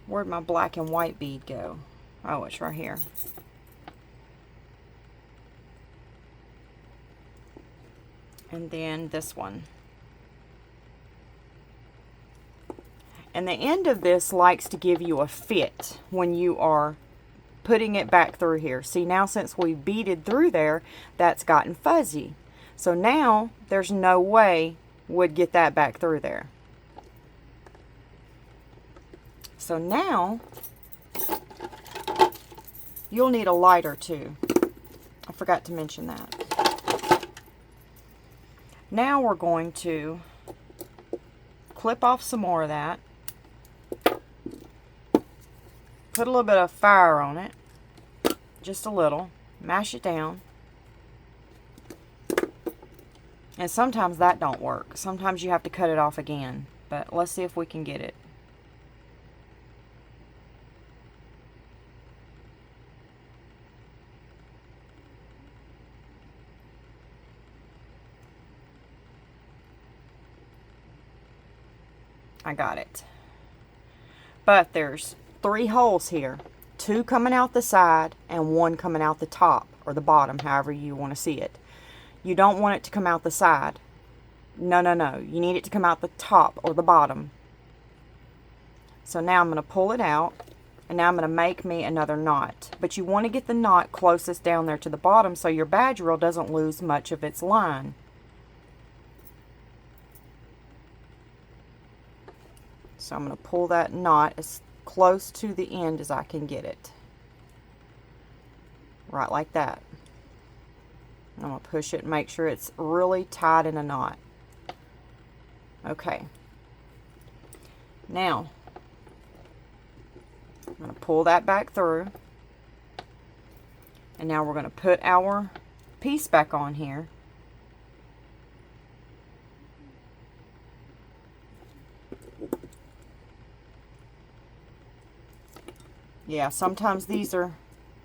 Where'd my black and white bead go? Oh, it's right here. And then this one. And the end of this likes to give you a fit when you are putting it back through here. See, now since we beaded through there, that's gotten fuzzy. So now there's no way we'd get that back through there. So now you'll need a lighter too. I forgot to mention that. Now we're going to clip off some more of that. Put a little bit of fire on it. Just a little. Mash it down. And sometimes that don't work. Sometimes you have to cut it off again. But let's see if we can get it. I got it. But there's 3 holes here. 2 coming out the side and 1 coming out the top or the bottom, however you want to see it. You don't want it to come out the side. No, no, no. You need it to come out the top or the bottom. So now I'm going to pull it out, and now I'm going to make me another knot. But you want to get the knot closest down there to the bottom so your badge reel doesn't lose much of its line. So I'm going to pull that knot as close to the end as I can get it. Right like that. I'm going to push it and make sure it's really tight in a knot. Okay. Now, I'm going to pull that back through. And now we're going to put our piece back on here. Yeah, sometimes these are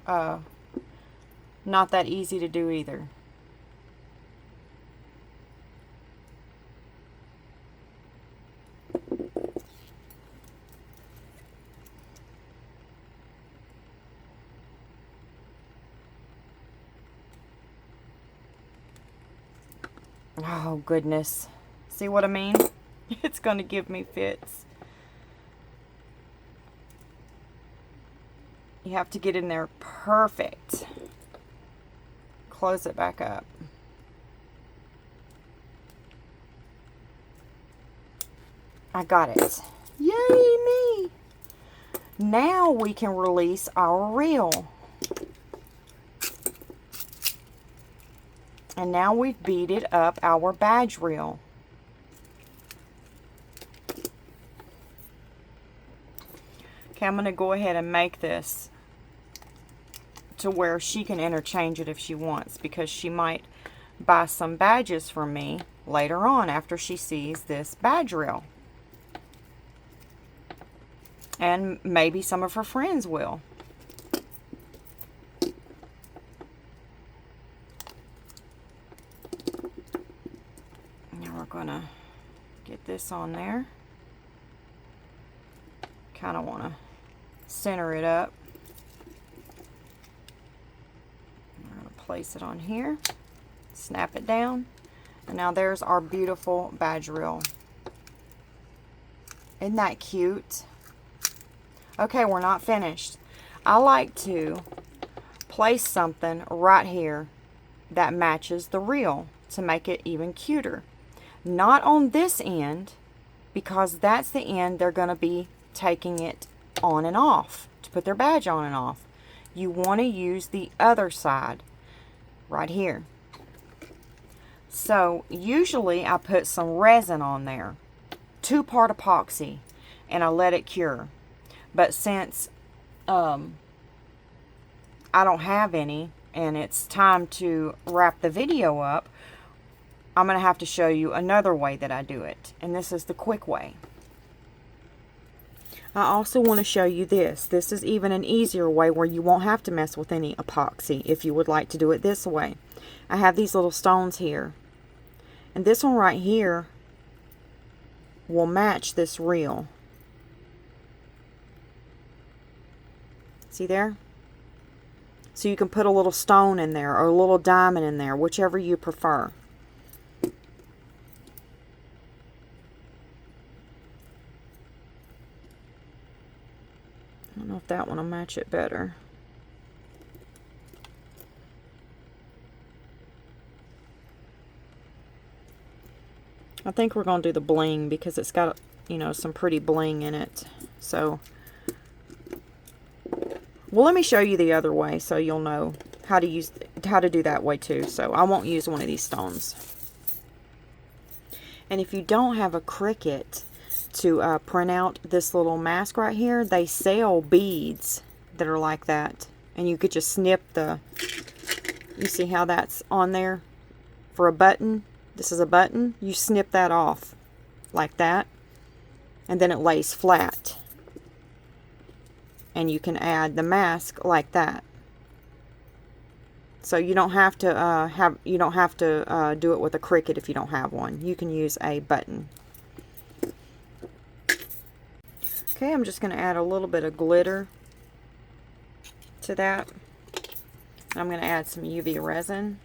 not that easy to do either. Oh, goodness. See what I mean? It's going to give me fits. You have to get in there perfect. Close it back up. I got it. Yay me! Now we can release our reel. And now we've beaded up our badge reel. Okay, I'm going to go ahead and make this to where she can interchange it if she wants, because she might buy some badges from me later on after she sees this badge reel. And maybe some of her friends will. Now we're going to get this on there. Kind of want to center it up. We're going to place it on here. Snap it down. And now there's our beautiful badge reel. Isn't that cute? Okay, we're not finished. I like to place something right here that matches the reel to make it even cuter. Not on this end, because that's the end they're going to be taking it on and off, to put their badge on and off. You want to use the other side, right here. So, usually I put some resin on there, 2-part epoxy, and I let it cure. But since I don't have any and it's time to wrap the video up, I'm going to have to show you another way that I do it. And this is the quick way. I also want to show you this. This is even an easier way where you won't have to mess with any epoxy if you would like to do it this way. I have these little stones here. And this one right here will match this reel. See there? So you can put a little stone in there or a little diamond in there, whichever you prefer. I don't know if that one will match it better. I think we're going to do the bling because it's got, you know, some pretty bling in it. So, well, let me show you the other way so you'll know how to do that way too. So I won't use one of these stones. And if you don't have a Cricut to print out this little mask right here, they sell beads that are like that. And you could just snip the, you see how that's on there for a button? This is a button. You snip that off like that. And then it lays flat. And you can add the mask like that. So you don't have to do it with a Cricut if you don't have one. You can use a button. Okay, I'm just going to add a little bit of glitter to that. I'm going to add some UV resin.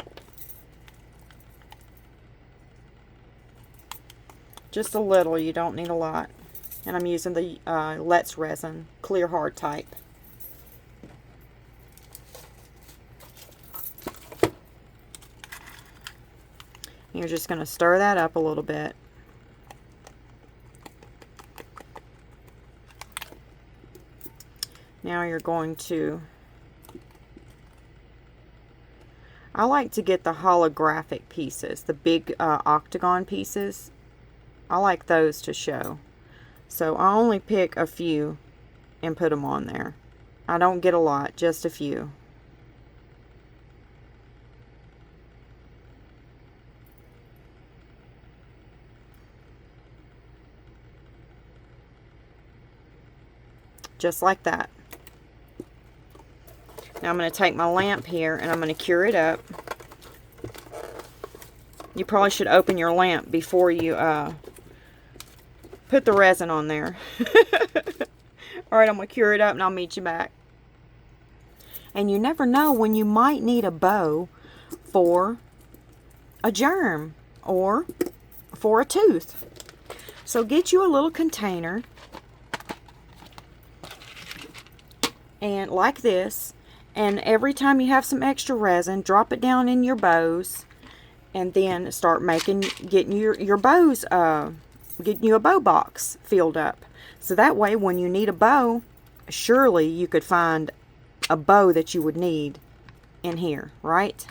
Just a little, you don't need a lot. And I'm using the Let's Resin, clear hard type. You're just going to stir that up a little bit. Now you're going to, I like to get the holographic pieces, the big octagon pieces. I like those to show. So I only pick a few and put them on there. I don't get a lot, just a few. Just like that. Now I'm going to take my lamp here and I'm going to cure it up. You probably should open your lamp before you put the resin on there. Alright, I'm going to cure it up and I'll meet you back. And you never know when you might need a bow for a germ or for a tooth. So get you a little container, and like this, and every time you have some extra resin, drop it down in your bows, and then start getting your bows, getting you a bow box filled up. So that way when you need a bow, surely you could find a bow that you would need in here, right?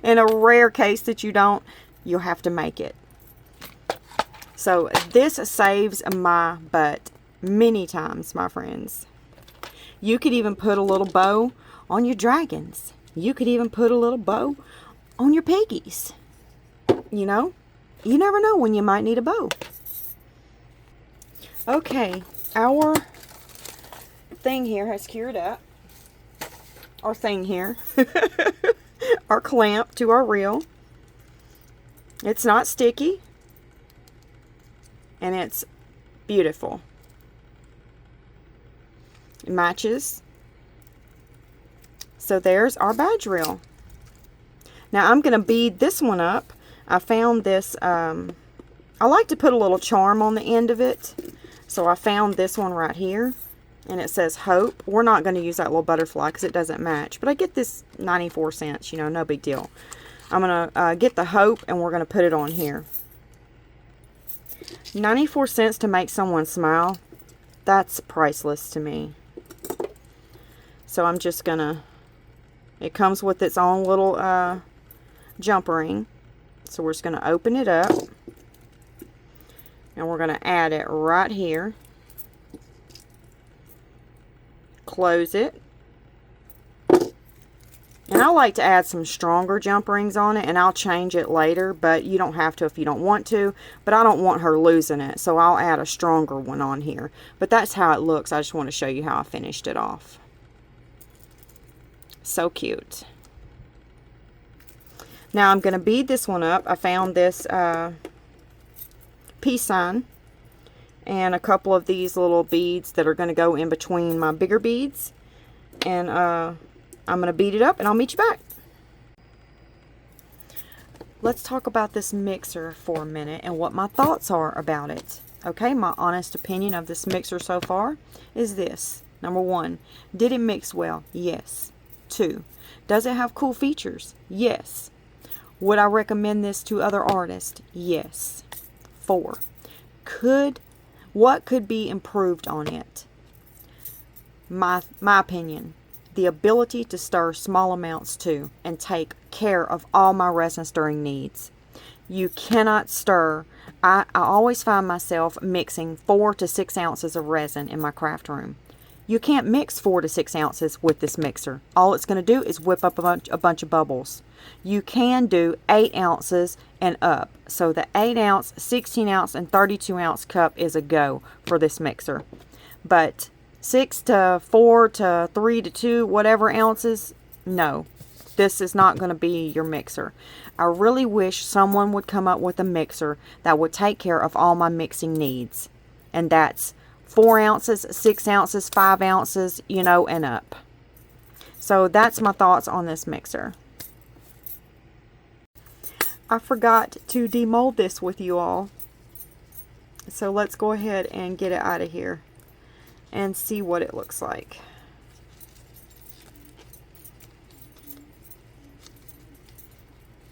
In a rare case that you don't, you'll have to make it. So this saves my butt many times, my friends. You could even put a little bow on your dragons. You could even put a little bow on your piggies. You know, you never know when you might need a bow. Okay, our thing here has cured up. Our thing here. Our clamp to our reel. It's not sticky. And it's beautiful. It matches. So there's our badge reel. Now I'm going to bead this one up. I found this, I like to put a little charm on the end of it. So I found this one right here. And it says Hope. We're not going to use that little butterfly because it doesn't match. But I get this 94 cents, you know, no big deal. I'm going to get the Hope and we're going to put it on here. 94 cents to make someone smile. That's priceless to me. So I'm just going to, it comes with its own little jump ring. So we're just going to open it up. And we're going to add it right here. Close it. And I like to add some stronger jump rings on it, and I'll change it later, but you don't have to if you don't want to. But I don't want her losing it, so I'll add a stronger one on here. But that's how it looks. I just want to show you how I finished it off. So cute. Now I'm going to bead this one up. I found this peace sign and a couple of these little beads that are going to go in between my bigger beads. And I'm going to bead it up and I'll meet you back. Let's talk about this mixer for a minute and what my thoughts are about it. Okay, my honest opinion of this mixer so far is this. Number one, did it mix well? Yes. 2, does it have cool features? Yes. Would I recommend this to other artists? Yes. 4, what could be improved on it? My opinion, the ability to stir small amounts too and take care of all my resin stirring needs. You cannot stir. I always find myself mixing 4 to 6 ounces of resin in my craft room. You can't mix 4 to 6 ounces with this mixer. All it's going to do is whip up a bunch of bubbles. You can do 8 ounces and up. So the 8 ounce, 16 ounce, and 32 ounce cup is a go for this mixer. But 6 to 4 to 3 to 2, whatever ounces, no. This is not going to be your mixer. I really wish someone would come up with a mixer that would take care of all my mixing needs. And that's 4 ounces, 6 ounces, 5 ounces, you know, and up. So that's my thoughts on this mixer. I forgot to demold this with you all. So let's go ahead and get it out of here and see what it looks like.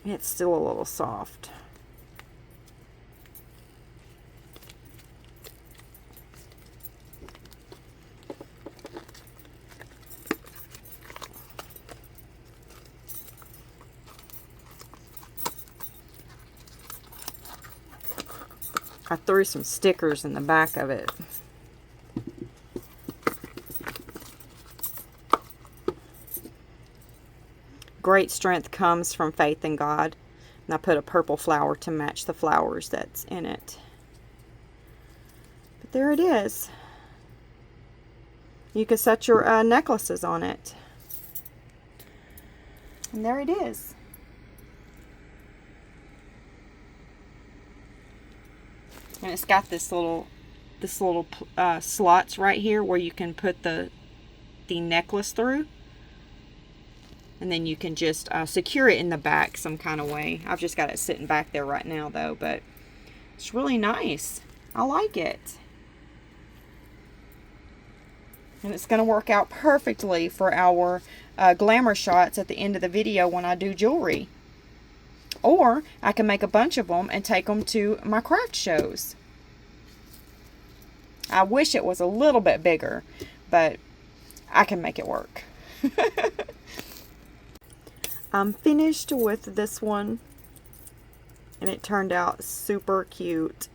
It's still a little soft. I threw some stickers in the back of it. Great strength comes from faith in God. And I put a purple flower to match the flowers that's in it. But there it is. You can set your necklaces on it. And there it is. And it's got this little slots right here where you can put the necklace through. And then you can just secure it in the back some kind of way. I've just got it sitting back there right now though, but it's really nice. I like it. And it's going to work out perfectly for our glamour shots at the end of the video when I do jewelry. Or I can make a bunch of them and take them to my craft shows. I wish it was a little bit bigger, but I can make it work. I'm finished with this one, and it turned out super cute.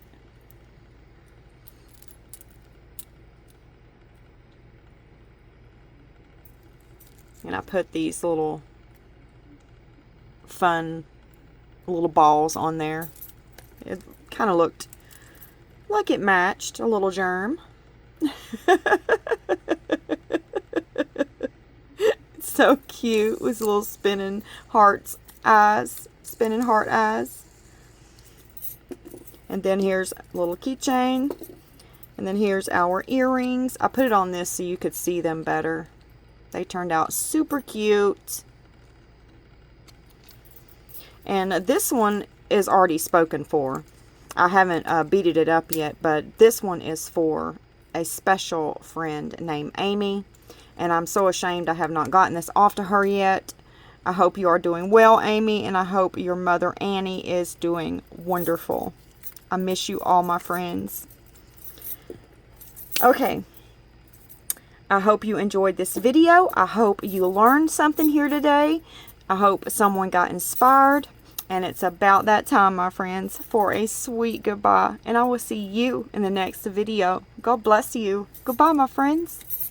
And I put these little fun little balls on there. It kind of looked like it matched a little germ. It's so cute with little spinning heart eyes. And then here's a little keychain. And then here's our earrings. I put it on this so you could see them better. They turned out super cute. And this one is already spoken for. I haven't beaded it up yet, but this one is for a special friend named Amy. And I'm so ashamed I have not gotten this off to her yet. I hope you are doing well, Amy, and I hope your mother, Annie, is doing wonderful. I miss you all, my friends. Okay. I hope you enjoyed this video. I hope you learned something here today. I hope someone got inspired. And it's about that time, my friends, for a sweet goodbye. And I will see you in the next video. God bless you. Goodbye, my friends.